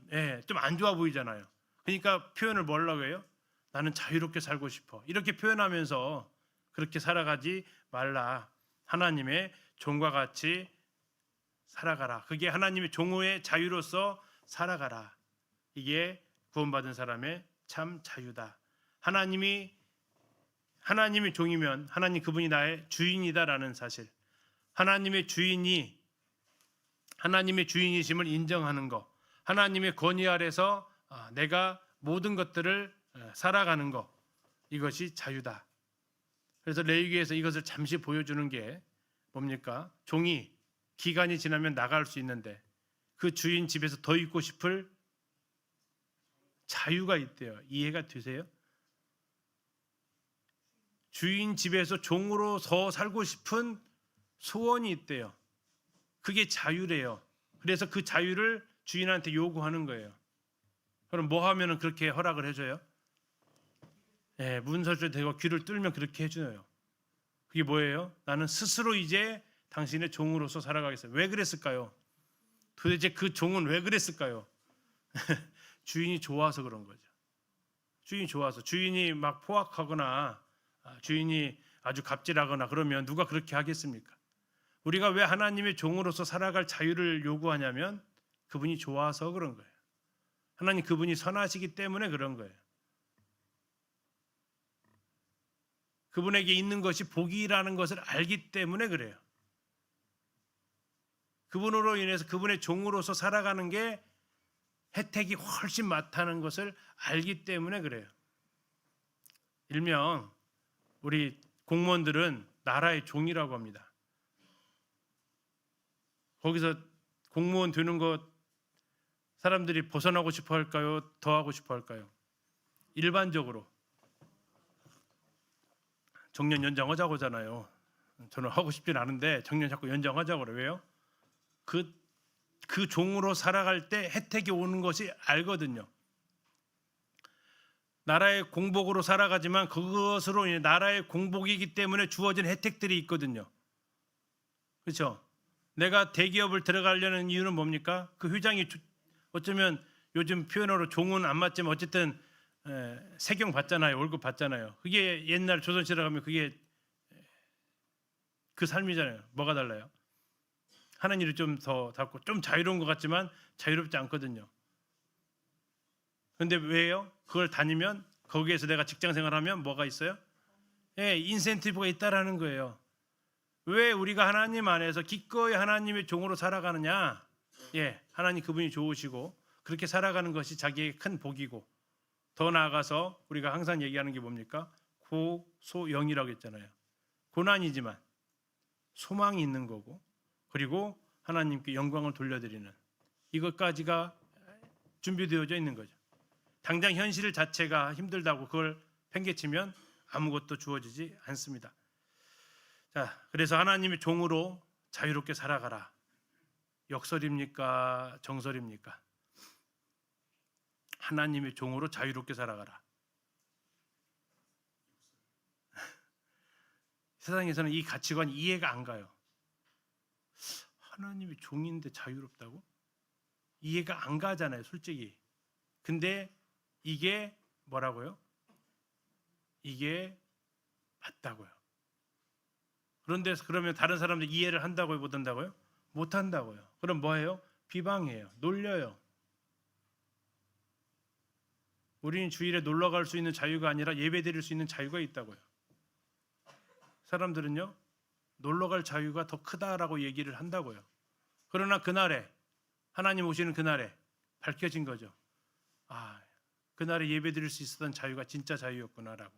좀 안 좋아 보이잖아요. 그러니까 표현을 뭐라고 해요? 나는 자유롭게 살고 싶어. 이렇게 표현하면서 그렇게 살아가지 말라. 하나님의 종과 같이 살아가라. 그게 하나님의 종의 자유로서 살아가라. 이게 구원받은 사람의 참 자유다. 하나님의 종이면 하나님 그분이 나의 주인이다라는 사실. 하나님의 주인이심을 인정하는 것. 하나님의 권위 아래서 내가 모든 것들을 살아가는 것. 이것이 자유다. 그래서 레위기에서 이것을 잠시 보여주는 게 뭡니까? 종이 기간이 지나면 나갈 수 있는데 그 주인 집에서 더 있고 싶을 자유가 있대요. 이해가 되세요? 주인 집에서 종으로 더 살고 싶은 소원이 있대요. 그게 자유래요. 그래서 그 자유를 주인한테 요구하는 거예요. 그럼 뭐 하면은 그렇게 허락을 해줘요? 문설주 대고 귀를 뚫으면 그렇게 해줘요. 그게 뭐예요? 나는 스스로 이제 당신의 종으로서 살아가겠어요. 왜 그랬을까요? 도대체 그 종은 왜 그랬을까요? 주인이 좋아서 그런 거죠. 주인이 좋아서. 주인이 막 포악하거나 주인이 아주 갑질하거나 그러면 누가 그렇게 하겠습니까? 우리가 왜 하나님의 종으로서 살아갈 자유를 요구하냐면 그분이 좋아서 그런 거예요. 하나님 그분이 선하시기 때문에 그런 거예요. 그분에게 있는 것이 복이라는 것을 알기 때문에 그래요. 그분으로 인해서 그분의 종으로서 살아가는 게 혜택이 훨씬 많다는 것을 알기 때문에 그래요. 일명 우리 공무원들은 나라의 종이라고 합니다. 거기서 공무원 되는 것 사람들이 벗어나고 싶어 할까요? 더 하고 싶어 할까요? 일반적으로 정년 연장하자고 하잖아요. 저는 하고 싶진 않은데 정년 자꾸 연장하자고 그래요. 왜요? 그 종으로 살아갈 때 혜택이 오는 것이 알거든요. 나라의 공복으로 살아가지만 그것으로 인해 나라의 공복이기 때문에 주어진 혜택들이 있거든요. 그렇죠? 내가 대기업을 들어가려는 이유는 뭡니까? 그 회장이 어쩌면 요즘 표현으로 종은 안 맞지만 어쨌든 세경 받잖아요. 월급 받잖아요. 그게 옛날 조선시대 가면 그게 그 삶이잖아요. 뭐가 달라요? 하는 일이 좀 더 닿고 좀 자유로운 것 같지만 자유롭지 않거든요. 그런데 왜요? 그걸 다니면 거기에서 내가 직장 생활하면 뭐가 있어요? 인센티브가 있다라는 거예요. 왜 우리가 하나님 안에서 기꺼이 하나님의 종으로 살아가느냐? 하나님 그분이 좋으시고 그렇게 살아가는 것이 자기의 큰 복이고 더 나아가서 우리가 항상 얘기하는 게 뭡니까? 고소영이라고 했잖아요. 고난이지만 소망이 있는 거고 그리고 하나님께 영광을 돌려드리는 이것까지가 준비되어져 있는 거죠. 당장 현실 자체가 힘들다고 그걸 팽개치면 아무것도 주어지지 않습니다. 자, 그래서 하나님의 종으로 자유롭게 살아가라. 역설입니까? 정설입니까? 하나님의 종으로 자유롭게 살아가라. 세상에서는 이 가치관이 이해가 안 가요. 하나님의 종인데 자유롭다고? 이해가 안 가잖아요, 솔직히. 근데 이게 뭐라고요? 이게 맞다고요. 그런데 그러면 다른 사람들 이해를 한다고요, 못 한다고요? 못 한다고요. 그럼 뭐예요? 비방해요, 놀려요. 우리는 주일에 놀러 갈 수 있는 자유가 아니라 예배 드릴 수 있는 자유가 있다고요. 사람들은요, 놀러 갈 자유가 더 크다라고 얘기를 한다고요. 그러나 그날에 하나님 오시는 그날에 밝혀진 거죠. 그날에 예배 드릴 수 있었던 자유가 진짜 자유였구나라고.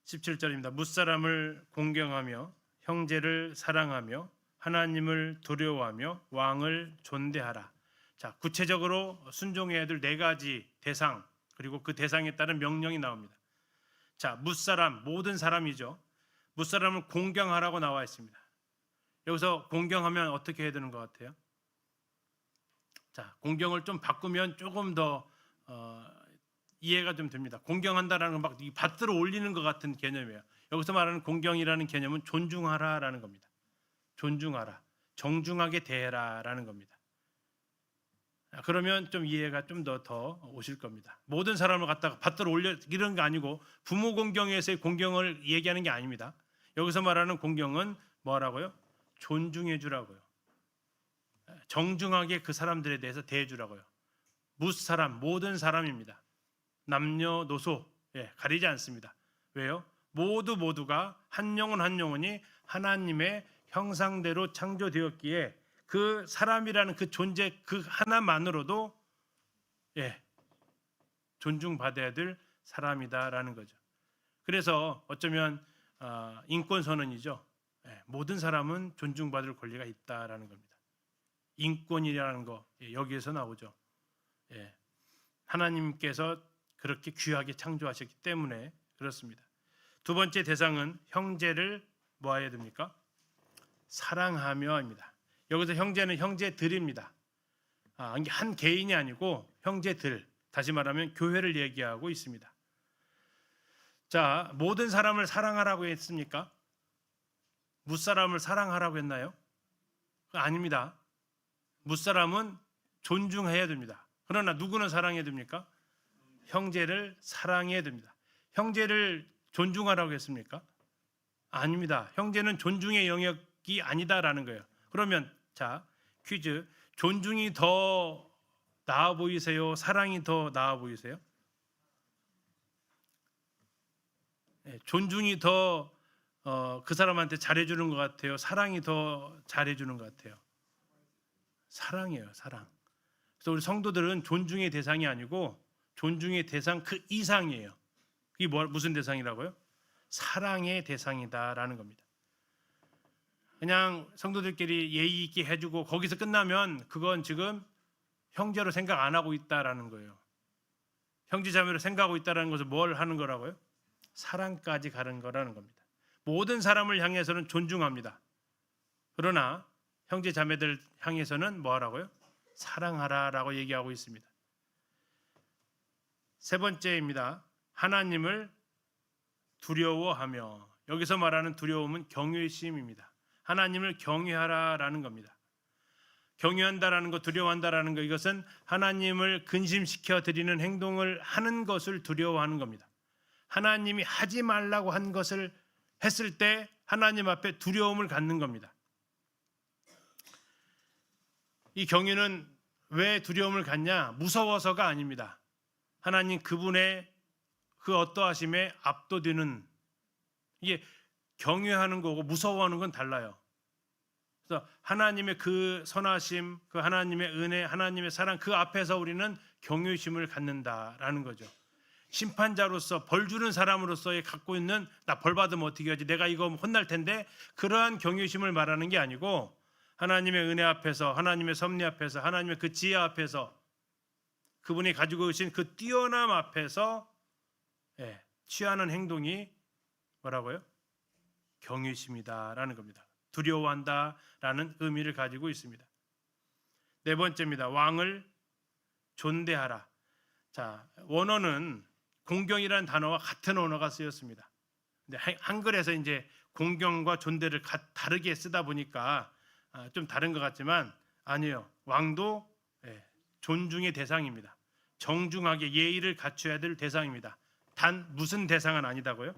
17절입니다. 무사람을 공경하며 형제를 사랑하며 하나님을 두려워하며 왕을 존대하라. 자, 구체적으로 순종해야 될 네 가지 대상 그리고 그 대상에 따른 명령이 나옵니다. 자, 무사람 모든 사람이죠. 무사람을 공경하라고 나와 있습니다. 여기서 공경하면 어떻게 해야 되는 것 같아요? 자, 공경을 좀 바꾸면 조금 더 이해가 좀 됩니다. 공경한다라는 건 막 받들어 올리는 것 같은 개념이에요. 여기서 말하는 공경이라는 개념은 존중하라라는 겁니다. 존중하라, 정중하게 대해라라는 겁니다. 그러면 좀 이해가 좀 더 오실 겁니다. 모든 사람을 갖다가 받들어 올려 이런 게 아니고 부모 공경에서의 공경을 얘기하는 게 아닙니다. 여기서 말하는 공경은 뭐라고요? 존중해 주라고요. 정중하게 그 사람들에 대해서 대해 주라고요. 무사람 모든 사람입니다. 남녀노소 가리지 않습니다. 왜요? 모두가 한 영혼 한 영혼이 하나님의 형상대로 창조되었기에 그 사람이라는 그 존재 그 하나만으로도 존중받아야 될 사람이다라는 거죠. 그래서 어쩌면 인권 선언이죠. 모든 사람은 존중받을 권리가 있다라는 겁니다. 인권이라는 거 여기에서 나오죠. 하나님께서 그렇게 귀하게 창조하셨기 때문에 그렇습니다. 두 번째 대상은 형제를 뭐 해야 됩니까? 사랑하며입니다. 여기서 형제는 형제들입니다. 한 개인이 아니고 형제들, 다시 말하면 교회를 얘기하고 있습니다. 자, 모든 사람을 사랑하라고 했습니까? 무사람을 사랑하라고 했나요? 아닙니다. 무사람은 존중해야 됩니다. 그러나 누구는 사랑해야 됩니까? 형제를 사랑해야 됩니다. 형제를 존중하라고 했습니까? 아닙니다. 형제는 존중의 영역이 아니다라는 거예요. 그러면 자, 퀴즈. 존중이 더 나아 보이세요? 사랑이 더 나아 보이세요? 존중이 더 그 사람한테 잘해주는 것 같아요? 사랑이 더 잘해주는 것 같아요? 사랑이에요. 사랑. 그래서 우리 성도들은 존중의 대상이 아니고 존중의 대상 그 이상이에요. 이게 무슨 대상이라고요? 사랑의 대상이다라는 겁니다. 그냥 성도들끼리 예의 있게 해주고 거기서 끝나면 그건 지금 형제로 생각 안 하고 있다라는 거예요. 형제 자매로 생각하고 있다라는 것은 뭘 하는 거라고요? 사랑까지 가는 거라는 겁니다. 모든 사람을 향해서는 존중합니다. 그러나 형제 자매들 향해서는 뭐 하라고요? 사랑하라라고 얘기하고 있습니다. 세 번째입니다. 하나님을 두려워하며, 여기서 말하는 두려움은 경외심입니다. 하나님을 경외하라라는 겁니다. 경외한다라는 것, 두려워한다라는 것, 이것은 하나님을 근심시켜 드리는 행동을 하는 것을 두려워하는 겁니다. 하나님이 하지 말라고 한 것을 했을 때 하나님 앞에 두려움을 갖는 겁니다. 이 경외는 왜 두려움을 갖냐? 무서워서가 아닙니다. 하나님 그분의 그 어떠하심에 압도되는, 이게 경외하는 거고 무서워하는 건 달라요. 그래서 하나님의 그 선하심, 그 하나님의 은혜, 하나님의 사랑, 그 앞에서 우리는 경외심을 갖는다라는 거죠. 심판자로서, 벌 주는 사람으로서의 갖고 있는, 나 벌 받으면 어떻게 하지, 내가 이거 혼날 텐데, 그러한 경외심을 말하는 게 아니고 하나님의 은혜 앞에서, 하나님의 섭리 앞에서, 하나님의 그 지혜 앞에서, 그분이 가지고 계신 그 뛰어남 앞에서 취하는 행동이 뭐라고요? 경외심이다라는 겁니다. 두려워한다라는 의미를 가지고 있습니다. 네 번째입니다. 왕을 존대하라. 자, 원어는 공경이라는 단어와 같은 언어가 쓰였습니다. 근데 한글에서 이제 공경과 존대를 다르게 쓰다 보니까 좀 다른 것 같지만 아니에요. 왕도 존중의 대상입니다. 정중하게 예의를 갖춰야 될 대상입니다. 단 무슨 대상은 아니다고요?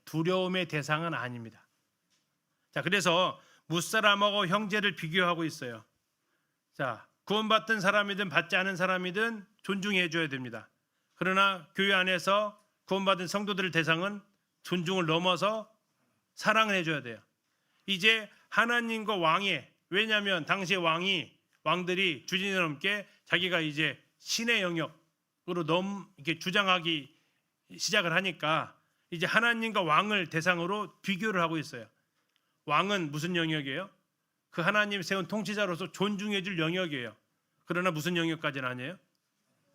두려움의 대상은 아닙니다. 자, 그래서 무사람하고 형제를 비교하고 있어요. 자, 구원받던 사람이든 받지 않은 사람이든 존중해 줘야 됩니다. 그러나 교회 안에서 구원받은 성도들의 대상은 존중을 넘어서 사랑을 해줘야 돼요. 이제 하나님과 왕의, 왜냐하면 당시의 왕들이 주진이 넘게 자기가 이제 신의 영역으로 이렇게 주장하기 시작을 하니까 이제 하나님과 왕을 대상으로 비교를 하고 있어요. 왕은 무슨 영역이에요? 그 하나님 세운 통치자로서 존중해 줄 영역이에요. 그러나 무슨 영역까지는 아니에요?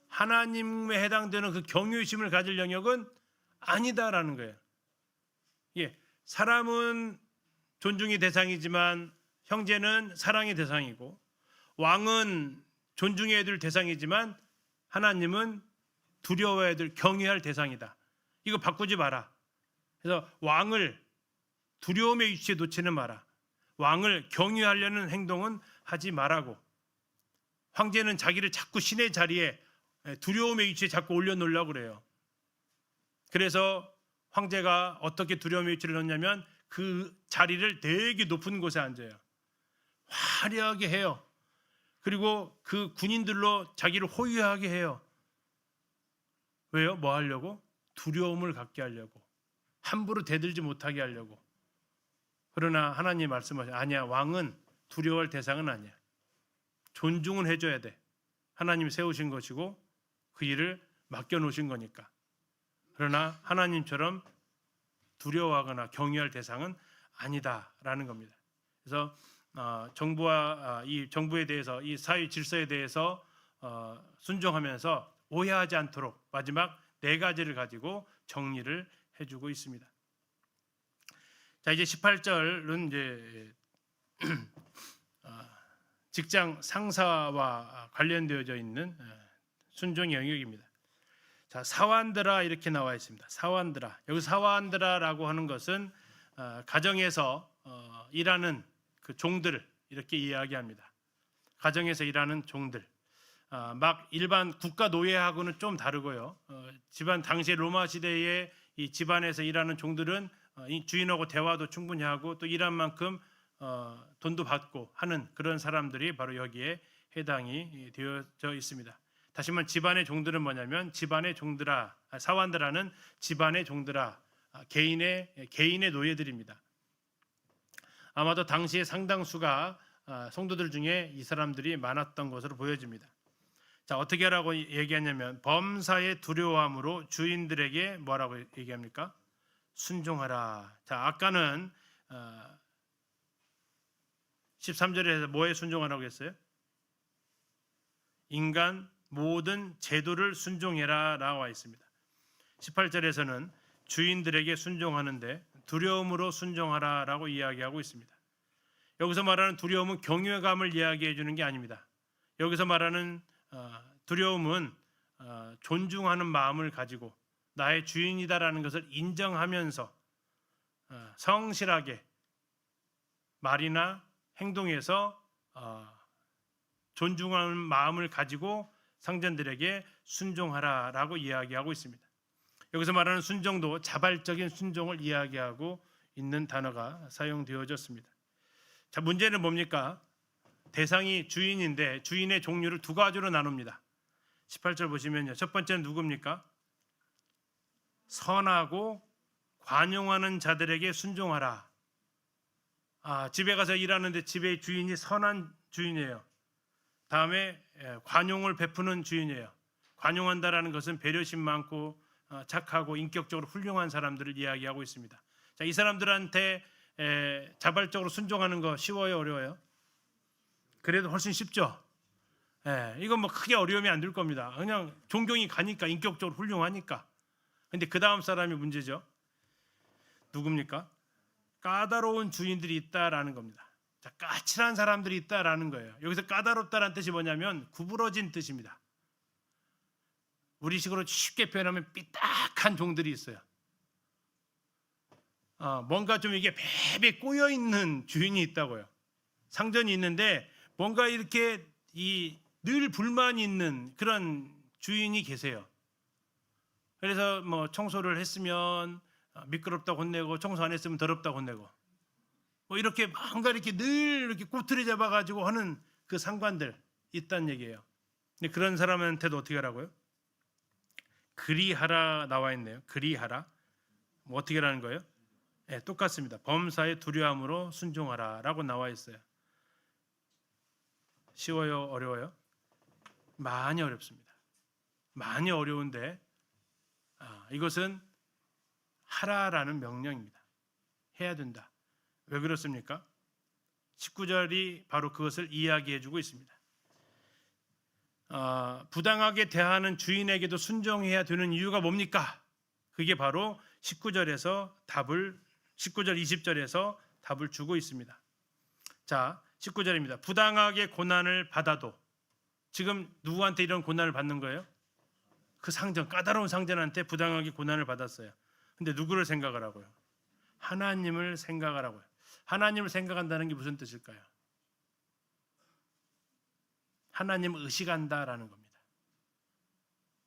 하나님에 해당되는 그 경외심을 가질 영역은 아니다라는 거예요. 사람은 존중의 대상이지만 형제는 사랑의 대상이고, 왕은 존중해야 될 대상이지만 하나님은 두려워해야 될, 경외할 대상이다. 이거 바꾸지 마라. 그래서 왕을 두려움의 위치에 놓지는 마라. 왕을 경외하려는 행동은 하지 말라고. 황제는 자기를 자꾸 신의 자리에, 두려움의 위치에 자꾸 올려놓으려고 그래요. 그래서 황제가 어떻게 두려움의 위치를 놓냐면 그 자리를 되게 높은 곳에 앉아요. 화려하게 해요. 그리고 그 군인들로 자기를 호위하게 해요. 왜요? 뭐 하려고? 두려움을 갖게 하려고. 함부로 대들지 못하게 하려고. 그러나 하나님 말씀하셔요. 아니야, 왕은 두려워할 대상은 아니야. 존중은 해줘야 돼. 하나님이 세우신 것이고 그 일을 맡겨놓으신 거니까. 그러나 하나님처럼 두려워하거나 경외할 대상은 아니다라는 겁니다. 그래서 정부와 이 정부에 대해서, 이 사회 질서에 대해서 순종하면서 오해하지 않도록 마지막 네 가지를 가지고 정리를 해주고 있습니다. 자, 이제 18절은 이제 직장 상사와 관련되어져 있는 순종의 영역입니다. 자, 사완들아 이렇게 나와 있습니다. 사완들아. 여기 사완들아라고 하는 것은 가정에서 일하는 그 종들을 이렇게 이야기합니다. 가정에서 일하는 종들, 막 일반 국가 노예하고는 좀 다르고요. 집안 당시 로마 시대의 이 집안에서 일하는 종들은 이 주인하고 대화도 충분히 하고 또 일한 만큼 돈도 받고 하는 그런 사람들이 바로 여기에 해당이 되어져 있습니다. 다시 말해 집안의 종들은 뭐냐면 집안의 종들아, 사환들아는 집안의 종들아, 개인의 노예들입니다. 아마도 당시의 상당수가 성도들 중에 이 사람들이 많았던 것으로 보여집니다. 자, 어떻게 하라고 얘기하냐면 범사의 두려워함으로 주인들에게 뭐라고 얘기합니까? 순종하라. 자, 아까는 13절에서 뭐에 순종하라고 했어요? 인간 모든 제도를 순종해라 나와 있습니다. 18절에서는 주인들에게 순종하는데 두려움으로 순종하라 라고 이야기하고 있습니다. 여기서 말하는 두려움은 경외감을 이야기해 주는 게 아닙니다. 여기서 말하는 두려움은 존중하는 마음을 가지고 나의 주인이다라는 것을 인정하면서 성실하게 말이나 행동에서 존중하는 마음을 가지고 상전들에게 순종하라라고 이야기하고 있습니다. 여기서 말하는 순종도 자발적인 순종을 이야기하고 있는 단어가 사용되어졌습니다. 자, 문제는 뭡니까? 대상이 주인인데 주인의 종류를 두 가지로 나눕니다. 18절 보시면요. 첫 번째는 누굽니까? 선하고 관용하는 자들에게 순종하라. 집에 가서 일하는데 집의 주인이 선한 주인이에요. 다음에 관용을 베푸는 주인이에요. 관용한다라는 것은 배려심 많고 착하고 인격적으로 훌륭한 사람들을 이야기하고 있습니다. 자, 이 사람들한테 자발적으로 순종하는 거 쉬워요, 어려워요? 그래도 훨씬 쉽죠. 이건 뭐 크게 어려움이 안 들 겁니다. 그냥 존경이 가니까 인격적으로 훌륭하니까. 근데 그 다음 사람이 문제죠. 누굽니까? 까다로운 주인들이 있다라는 겁니다. 자, 까칠한 사람들이 있다라는 거예요. 여기서 까다롭다라는 뜻이 뭐냐면 구부러진 뜻입니다. 우리식으로 쉽게 표현하면 삐딱한 종들이 있어요. 뭔가 좀 이게 베베 꼬여 있는 주인이 있다고요. 상전이 있는데 뭔가 이렇게 늘 불만이 있는 그런 주인이 계세요. 그래서 뭐 청소를 했으면 미끄럽다고 혼내고 청소 안 했으면 더럽다고 혼내고 뭐 이렇게 뭔가 이렇게 늘 이렇게 꼬투리 잡아가지고 하는 그 상관들 있다는 얘기예요. 근데 그런 사람한테도 어떻게 하라고요? 그리하라 나와 있네요. 그리하라. 뭐 어떻게 하라는 거예요? 똑같습니다. 범사의 두려움으로 순종하라라고 나와 있어요. 쉬워요? 어려워요? 많이 어렵습니다. 많이 어려운데 이것은 하라라는 명령입니다. 해야 된다. 왜 그렇습니까? 19절이 바로 그것을 이야기해주고 있습니다. 부당하게 대하는 주인에게도 순종해야 되는 이유가 뭡니까? 그게 바로 19절 20절에서 답을 주고 있습니다. 자, 19절입니다. 부당하게 고난을 받아도 지금 누구한테 이런 고난을 받는 거예요? 그 상전, 까다로운 상전한테 부당하게 고난을 받았어요. 근데 누구를 생각하라고요? 하나님을 생각하라고요. 하나님을 생각한다는 게 무슨 뜻일까요? 하나님을 의식한다라는 겁니다.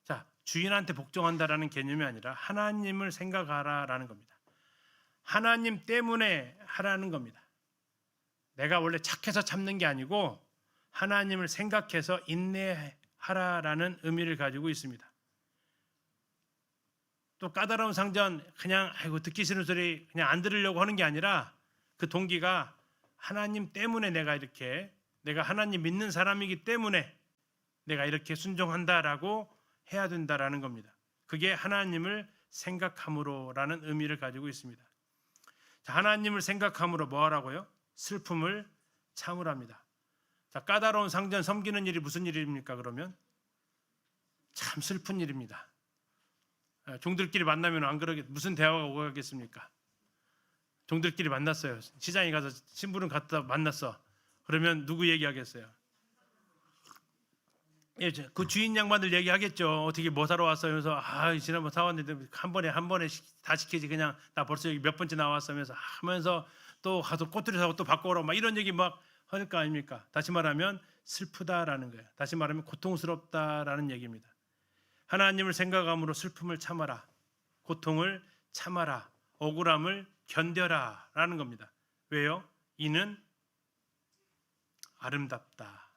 자, 주인한테 복종한다라는 개념이 아니라 하나님을 생각하라라는 겁니다. 하나님 때문에 하라는 겁니다. 내가 원래 착해서 참는 게 아니고 하나님을 생각해서 인내하라라는 의미를 가지고 있습니다. 또 까다로운 상전 그냥 듣기 싫은 소리 그냥 안 들으려고 하는 게 아니라 그 동기가 하나님 때문에 내가 하나님 믿는 사람이기 때문에 내가 이렇게 순종한다라고 해야 된다라는 겁니다. 그게 하나님을 생각함으로라는 의미를 가지고 있습니다. 자, 하나님을 생각함으로 뭐 하라고요? 슬픔을 참으랍니다. 자, 까다로운 상전 섬기는 일이 무슨 일입니까? 그러면 참 슬픈 일입니다. 종들끼리 만나면 안 그러게 무슨 대화가 오가겠습니까? 종들끼리 만났어요. 시장에 가서 심부름 갔다 만났어. 그러면 누구 얘기하겠어요? 그 주인 양반들 얘기하겠죠. 어떻게 뭐 사러 왔어? 하면서 지난번 사왔는데 한 번에 다 시키지 그냥 나 벌써 여기 몇 번째 나왔어 하면서 또 가서 꼬투리 사고 또 바꿔오라고 막 이런 얘기 막 할 거 아닙니까? 다시 말하면 슬프다라는 거예요. 다시 말하면 고통스럽다라는 얘기입니다. 하나님을 생각함으로 슬픔을 참아라. 고통을 참아라. 억울함을 견뎌라 라는 겁니다. 왜요? 이는 아름답다.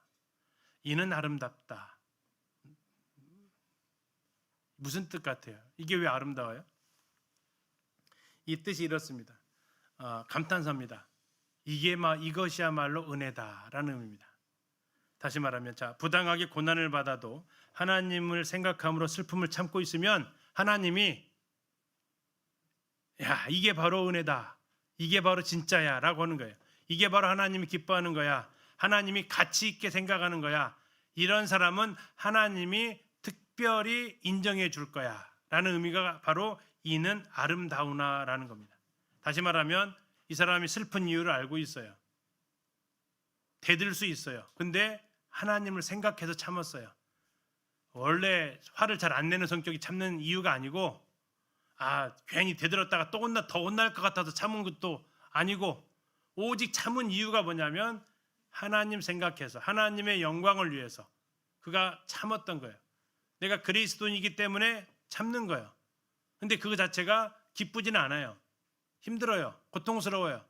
이는 아름답다. 무슨 뜻 같아요? 이게 왜 아름다워요? 이 뜻이 이렇습니다. 감탄사입니다. 이것이야말로 은혜다라는 의미입니다. 다시 말하면 부당하게 고난을 받아도 하나님을 생각함으로 슬픔을 참고 있으면 하나님이 이게 바로 은혜다. 이게 바로 진짜야 라고 하는 거예요. 이게 바로 하나님이 기뻐하는 거야. 하나님이 가치 있게 생각하는 거야. 이런 사람은 하나님이 특별히 인정해 줄 거야 라는 의미가 바로 이는 아름다우나 라는 겁니다. 다시 말하면 이 사람이 슬픈 이유를 알고 있어요. 대들 수 있어요. 근데 하나님을 생각해서 참았어요. 원래 화를 잘 안 내는 성격이 참는 이유가 아니고 괜히 대들었다가 또 더 혼날 것 같아서 참은 것도 아니고 오직 참은 이유가 뭐냐면 하나님 생각해서 하나님의 영광을 위해서 그가 참았던 거예요. 내가 그리스도인이기 때문에 참는 거예요. 근데 그거 자체가 기쁘지는 않아요. 힘들어요. 고통스러워요.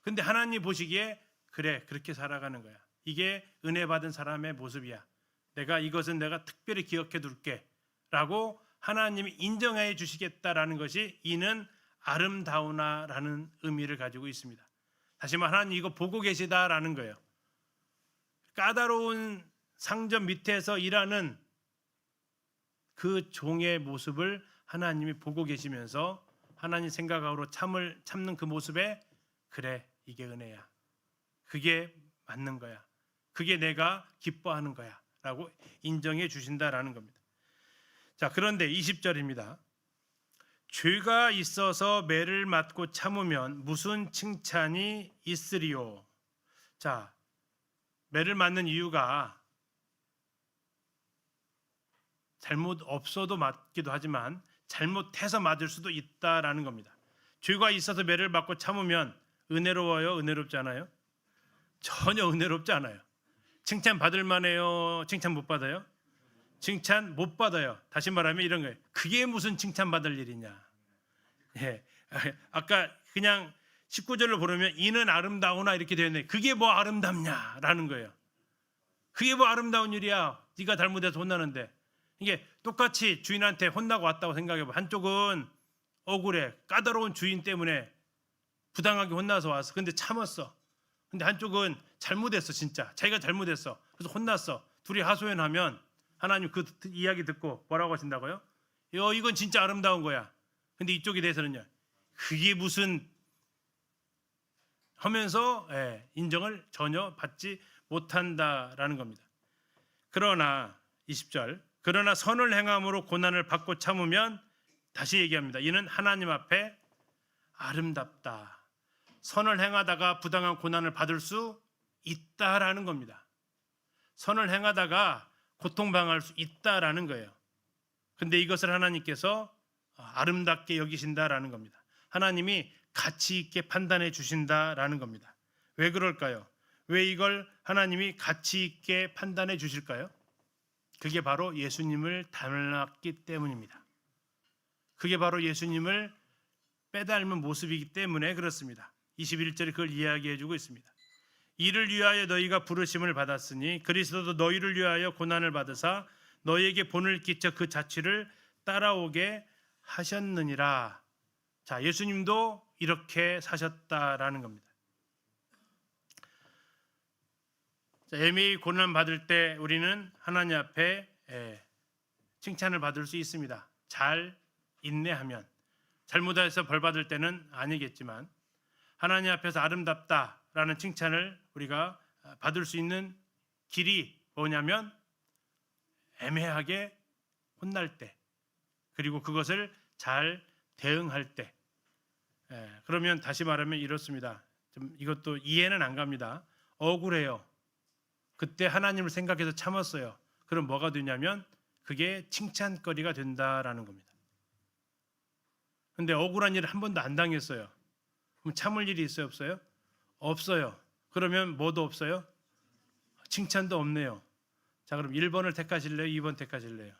근데 하나님 보시기에 그래 그렇게 살아가는 거야. 이게 은혜 받은 사람의 모습이야. 이것은 내가 특별히 기억해 둘게 라고 하나님이 인정해 주시겠다라는 것이 이는 아름다우나라는 의미를 가지고 있습니다. 다시 말하면 하나님 이거 보고 계시다라는 거예요. 까다로운 상점 밑에서 일하는 그 종의 모습을 하나님이 보고 계시면서 하나님 생각으로 참는 그 모습에 그래 이게 은혜야. 그게 맞는 거야. 그게 내가 기뻐하는 거야 라고 인정해 주신다라는 겁니다. 그런데 20절입니다. 죄가 있어서 매를 맞고 참으면 무슨 칭찬이 있으리요. 매를 맞는 이유가 잘못 없어도 맞기도 하지만 잘못해서 맞을 수도 있다라는 겁니다. 죄가 있어서 매를 맞고 참으면 은혜로워요? 은혜롭지 않아요? 전혀 은혜롭지 않아요. 칭찬 받을 만해요? 칭찬 못 받아요? 칭찬 못 받아요. 다시 말하면 이런 거예요. 그게 무슨 칭찬 받을 일이냐. 아까 그냥 19절로 보면 이는 아름다우나 이렇게 되어 있는데 그게 뭐 아름답냐라는 거예요. 그게 뭐 아름다운 일이야. 네가 잘못해서 혼나는데. 이게 똑같이 주인한테 혼나고 왔다고 생각해봐. 한쪽은 억울해. 까다로운 주인 때문에 부당하게 혼나서 왔어. 근데 참았어. 근데 한쪽은 잘못했어. 진짜 자기가 잘못했어. 그래서 혼났어. 둘이 하소연하면 하나님 그 이야기 듣고 뭐라고 하신다고요? 이건 진짜 아름다운 거야. 근데 이쪽에 대해서는요. 그게 무슨 하면서 인정을 전혀 받지 못한다라는 겁니다. 그러나 20절 그러나 선을 행함으로 고난을 받고 참으면 다시 얘기합니다. 이는 하나님 앞에 아름답다. 선을 행하다가 부당한 고난을 받을 수 있다라는 겁니다. 선을 행하다가 고통당할 수 있다라는 거예요. 근데 이것을 하나님께서 아름답게 여기신다라는 겁니다. 하나님이 가치 있게 판단해 주신다라는 겁니다. 왜 그럴까요? 왜 이걸 하나님이 가치 있게 판단해 주실까요? 그게 바로 예수님을 닮았기 때문입니다. 그게 바로 예수님을 빼닮은 모습이기 때문에 그렇습니다. 21절에 그걸 이야기해 주고 있습니다. 이를 위하여 너희가 부르심을 받았으니 그리스도도 너희를 위하여 고난을 받으사 너희에게 본을 끼쳐 그 자취를 따라오게 하셨느니라. 예수님도 이렇게 사셨다라는 겁니다. 애매히 고난 받을 때 우리는 하나님 앞에 칭찬을 받을 수 있습니다. 잘 인내하면. 잘못해서 벌 받을 때는 아니겠지만 하나님 앞에서 아름답다라는 칭찬을 우리가 받을 수 있는 길이 뭐냐면 애매하게 혼날 때 그리고 그것을 잘 대응할 때. 그러면 다시 말하면 이렇습니다. 좀 이것도 이해는 안 갑니다. 억울해요. 그때 하나님을 생각해서 참았어요. 그럼 뭐가 되냐면 그게 칭찬거리가 된다라는 겁니다. 근데 억울한 일을 한 번도 안 당했어요. 그럼 참을 일이 있어요? 없어요? 없어요. 그러면 뭐도 없어요? 칭찬도 없네요. 자, 그럼 1번을 택하실래요? 2번 택하실래요?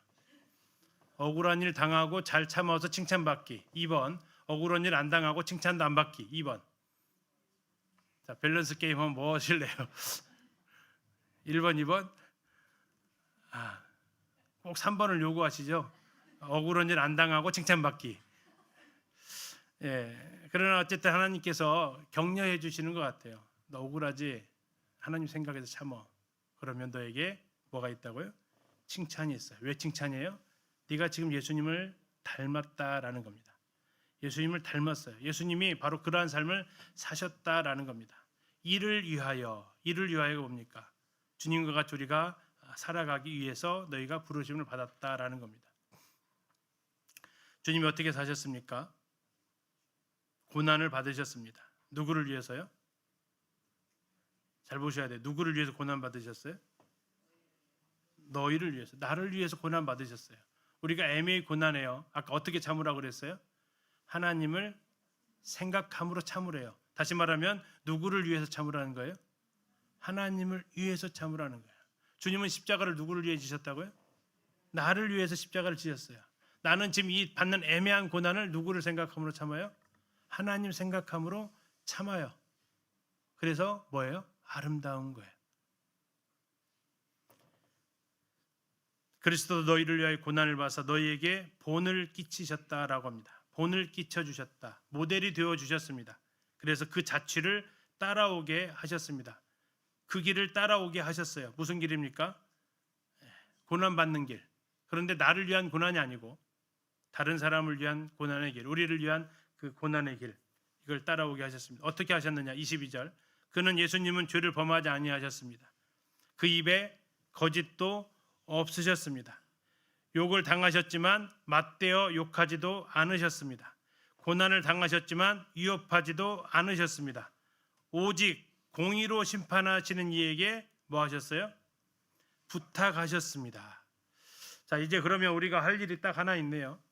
억울한 일 당하고 잘 참아서 칭찬받기. 2번. 억울한 일 안 당하고 칭찬도 안 받기. 2번. 자, 밸런스 게임 하면 뭐 하실래요? 1번, 2번? 꼭 3번을 요구하시죠? 억울한 일 안 당하고 칭찬받기. 예, 그러나 어쨌든 하나님께서 격려해 주시는 것 같아요. 너 억울하지? 하나님 생각해서 참어. 그러면 너에게 뭐가 있다고요? 칭찬이 있어요. 왜 칭찬이에요? 네가 지금 예수님을 닮았다라는 겁니다. 예수님을 닮았어요. 예수님이 바로 그러한 삶을 사셨다라는 겁니다. 이를 위하여가 뭡니까? 주님과 같이 우리가 살아가기 위해서 너희가 부르심을 받았다라는 겁니다. 주님이 어떻게 사셨습니까? 고난을 받으셨습니다. 누구를 위해서요? 잘 보셔야 돼요. 누구를 위해서 고난 받으셨어요? 너희를 위해서, 나를 위해서 고난 받으셨어요. 우리가 애매히 고난해요. 아까 어떻게 참으라고 그랬어요? 하나님을 생각함으로 참으래요. 다시 말하면 누구를 위해서 참으라는 거예요? 하나님을 위해서 참으라는 거예요. 주님은 십자가를 누구를 위해 지셨다고요? 나를 위해서 십자가를 지셨어요. 나는 지금 이 받는 애매한 고난을 누구를 생각함으로 참아요? 하나님 생각함으로 참아요. 그래서 뭐예요? 아름다운 거예요. 그리스도 너희를 위하여 고난을 받아서 너희에게 본을 끼치셨다라고 합니다. 본을 끼쳐주셨다. 모델이 되어주셨습니다. 그래서 그 자취를 따라오게 하셨습니다. 그 길을 따라오게 하셨어요. 무슨 길입니까? 고난받는 길. 그런데 나를 위한 고난이 아니고 다른 사람을 위한 고난의 길, 우리를 위한 그 고난의 길, 이걸 따라오게 하셨습니다. 어떻게 하셨느냐? 22절. 그는 예수님은 죄를 범하지 아니하셨습니다. 그 입에 거짓도 없으셨습니다. 욕을 당하셨지만 맞대어 욕하지도 않으셨습니다. 고난을 당하셨지만 위협하지도 않으셨습니다. 오직 공의로 심판하시는 이에게 뭐 하셨어요? 부탁하셨습니다. 자, 이제 그러면 우리가 할 일이 딱 하나 있네요.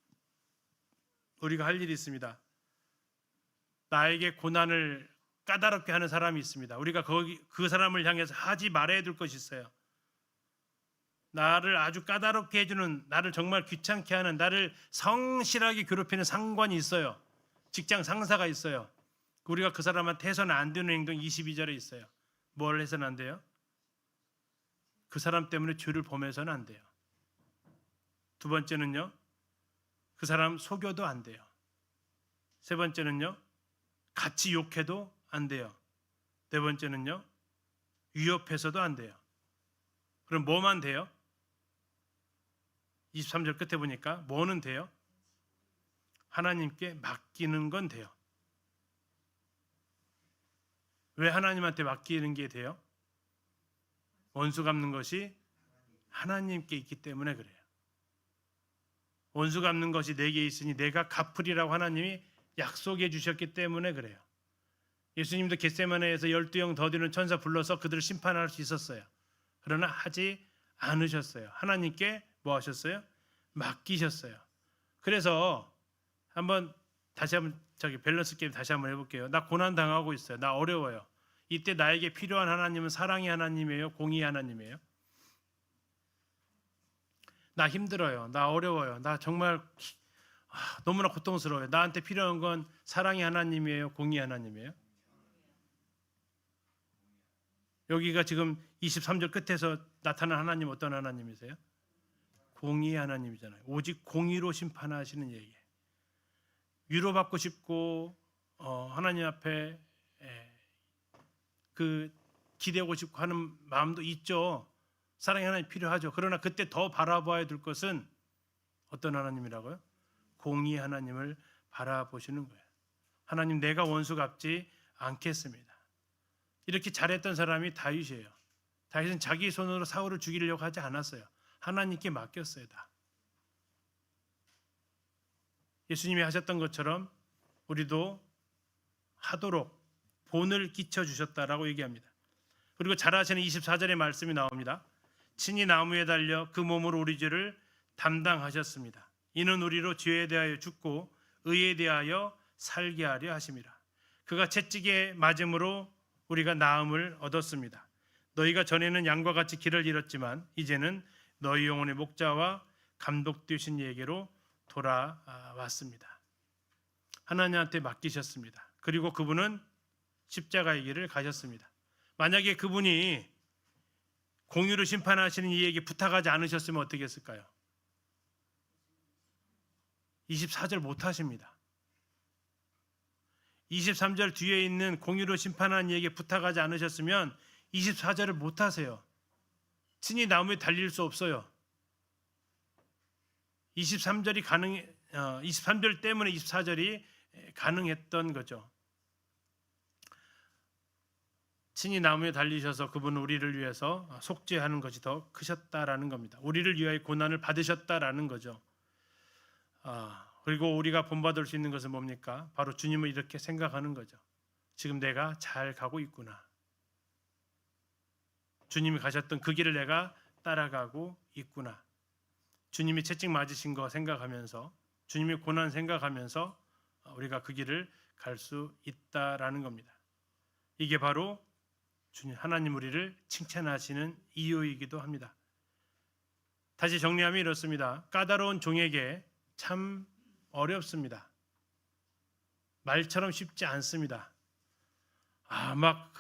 우리가 할 일이 있습니다. 나에게 고난을 까다롭게 하는 사람이 있습니다. 우리가 그 사람을 향해서 하지 말아야 될 것이 있어요. 나를 아주 까다롭게 해주는, 나를 정말 귀찮게 하는, 나를 성실하게 괴롭히는 상관이 있어요. 직장 상사가 있어요. 우리가 그 사람한테 해서는 안 되는 행동 22절에 있어요. 뭘 해서는 안 돼요? 그 사람 때문에 죄를 범해서는 안 돼요. 두 번째는요, 그 사람 속여도 안 돼요. 세 번째는요, 같이 욕해도 안 돼요. 네 번째는요, 위협해서도 안 돼요. 그럼 뭐만 돼요? 23절 끝에 보니까 뭐는 돼요? 하나님께 맡기는 건 돼요. 왜 하나님한테 맡기는 게 돼요? 원수 갚는 것이 하나님께 있기 때문에 그래요. 원수 갚는 것이 내게 있으니 내가 갚으리라고 하나님이 약속해 주셨기 때문에 그래요. 예수님도 겟세마네에서 12영 더 되는 천사 불러서 그들을 심판할 수 있었어요. 그러나 하지 않으셨어요. 하나님께 뭐 하셨어요? 맡기셨어요. 그래서 다시 한번 밸런스 게임 다시 한번 해볼게요. 나 고난 당하고 있어요. 나 어려워요. 이때 나에게 필요한 하나님은 사랑의 하나님이에요? 공의의 하나님이에요? 나 힘들어요. 나 어려워요. 나 정말 너무나 고통스러워요. 나한테 필요한 건 사랑의 하나님이에요? 공의의 하나님이에요? 여기가 지금 23절 끝에서 나타난 하나님 어떤 하나님이세요? 공의의 하나님이잖아요. 오직 공의로 심판하시는 얘기예요. 위로받고 싶고 하나님 앞에 기대고 싶고 하는 마음도 있죠. 사랑의 하나님 필요하죠. 그러나 그때 더 바라봐야 될 것은 어떤 하나님이라고요? 공의의 하나님을 바라보시는 거예요. 하나님, 내가 원수 갚지 않겠습니다. 이렇게 잘했던 사람이 다윗이에요. 다윗은 자기 손으로 사울을 죽이려고 하지 않았어요. 하나님께 맡겼어요. 다. 예수님이 하셨던 것처럼 우리도 하도록 본을 끼쳐주셨다라고 얘기합니다. 그리고 잘 아시는 24절의 말씀이 나옵니다. 친히 나무에 달려 그 몸으로 우리 죄를 담당하셨습니다. 이는 우리로 죄에 대하여 죽고 의에 대하여 살게 하려 하심이라. 그가 채찍에 맞음으로 우리가 나음을 얻었습니다. 너희가 전에는 양과 같이 길을 잃었지만 이제는 너희 영혼의 목자와 감독 되신 이에게로 돌아왔습니다. 하나님한테 맡기셨습니다. 그리고 그분은 십자가의 길을 가셨습니다. 만약에 그분이 공의로 심판하시는 이에게 부탁하지 않으셨으면 어떻게 했을까요? 24절 못 하십니다. 23절 뒤에 있는 공의로 심판하는 이에게 부탁하지 않으셨으면 24절을 못 하세요. 친히 나무에 달릴 수 없어요. 23절 때문에 24절이 가능했던 거죠. 친히 나무에 달리셔서 그분은 우리를 위해서 속죄하는 것이 더 크셨다라는 겁니다. 우리를 위하여 고난을 받으셨다라는 거죠. 그리고 우리가 본받을 수 있는 것은 뭡니까? 바로 주님을 이렇게 생각하는 거죠. 지금 내가 잘 가고 있구나. 주님이 가셨던 그 길을 내가 따라가고 있구나. 주님이 채찍 맞으신 거 생각하면서, 주님의 고난 생각하면서 우리가 그 길을 갈 수 있다라는 겁니다. 이게 바로 주님 하나님 우리를 칭찬하시는 이유이기도 합니다. 다시 정리하면 이렇습니다. 까다로운 종에게 참 어렵습니다. 말처럼 쉽지 않습니다. 막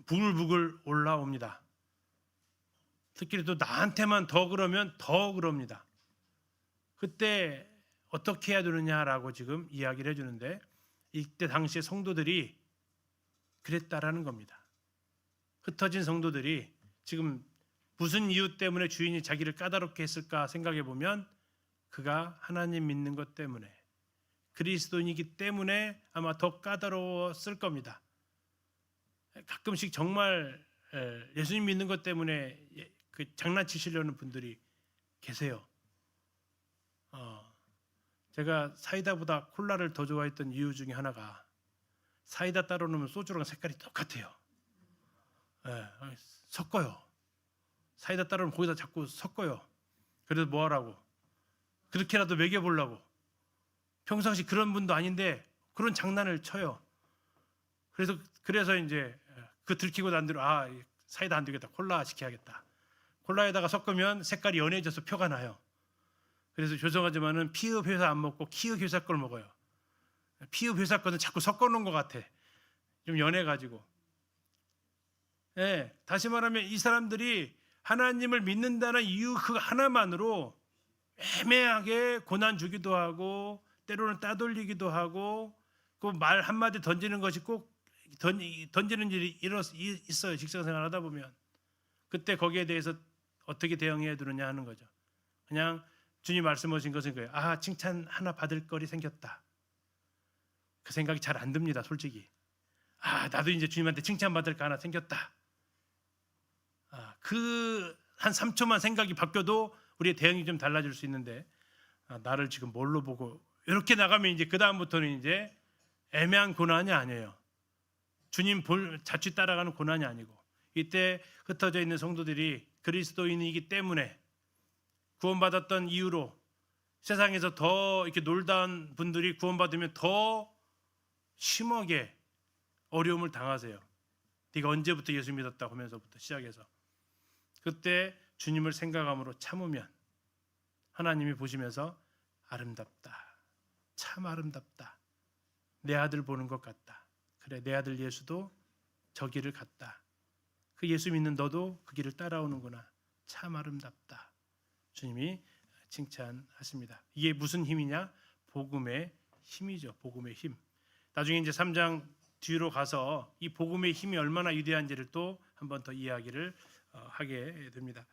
부글부글 올라옵니다. 특히 또 나한테만 더 그러면 더 그럽니다. 그때 어떻게 해야 되느냐라고 지금 이야기를 해주는데, 이때 당시의 성도들이 그랬다라는 겁니다. 흩어진 성도들이 지금 무슨 이유 때문에 주인이 자기를 까다롭게 했을까 생각해 보면, 그가 하나님 믿는 것 때문에, 그리스도인이기 때문에 아마 더 까다로웠을 겁니다. 가끔씩 정말 예수님 믿는 것 때문에 장난치시려는 분들이 계세요. 제가 사이다보다 콜라를 더 좋아했던 이유 중에 하나가, 사이다 따로 넣으면 소주랑 색깔이 똑같아요. 섞어요. 사이다 따로 넣으면 거기다 자꾸 섞어요. 그래서 뭐 하라고? 그렇게라도 먹여보려고. 평상시 그런 분도 아닌데 그런 장난을 쳐요. 그래서 이제 그 들키고 난 뒤로 사이다 안 되겠다, 콜라 시켜야겠다. 콜라에다가 섞으면 색깔이 연해져서 표가 나요. 그래서 죄송하지만은 피읍 회사 안 먹고 키읍 회사 걸 먹어요. 피읍 회사 거는 자꾸 섞어놓은 것 같아. 좀 연해가지고. 다시 말하면 이 사람들이 하나님을 믿는다는 이유 그 하나만으로 애매하게 고난 주기도 하고, 때로는 따돌리기도 하고, 그 말 한마디 던지는 것이 꼭 던지는 일이 있어요. 직장생활 하다 보면. 그때 거기에 대해서 어떻게 대응해야 되느냐 하는 거죠. 그냥 주님 말씀하신 것은 거예요. 칭찬 하나 받을 거리 생겼다. 그 생각이 잘 안 듭니다, 솔직히. 나도 이제 주님한테 칭찬 받을까 하나 생겼다. 그 한 3초만 생각이 바뀌어도 우리의 대응이 좀 달라질 수 있는데, 나를 지금 뭘로 보고 이렇게 나가면 이제 그 다음부터는 이제 애매한 고난이 아니에요. 주님 자칫 따라가는 고난이 아니고, 이때 흩어져 있는 성도들이 그리스도인이기 때문에 구원받았던 이유로 세상에서 더 이렇게 놀던 분들이 구원받으면 더 심하게 어려움을 당하세요. 네가 언제부터 예수 믿었다고 하면서부터 시작해서, 그때 주님을 생각함으로 참으면 하나님이 보시면서 아름답다, 참 아름답다, 내 아들 보는 것 같다, 그래 내 아들 예수도 저 길을 갔다, 그 예수 믿는 너도 그 길을 따라오는구나, 참 아름답다, 주님이 칭찬하십니다. 이게 무슨 힘이냐? 복음의 힘이죠. 복음의 힘. 나중에 이제 3장 뒤로 가서 이 복음의 힘이 얼마나 위대한지를 또 한 번 더 이야기를 하게 됩니다.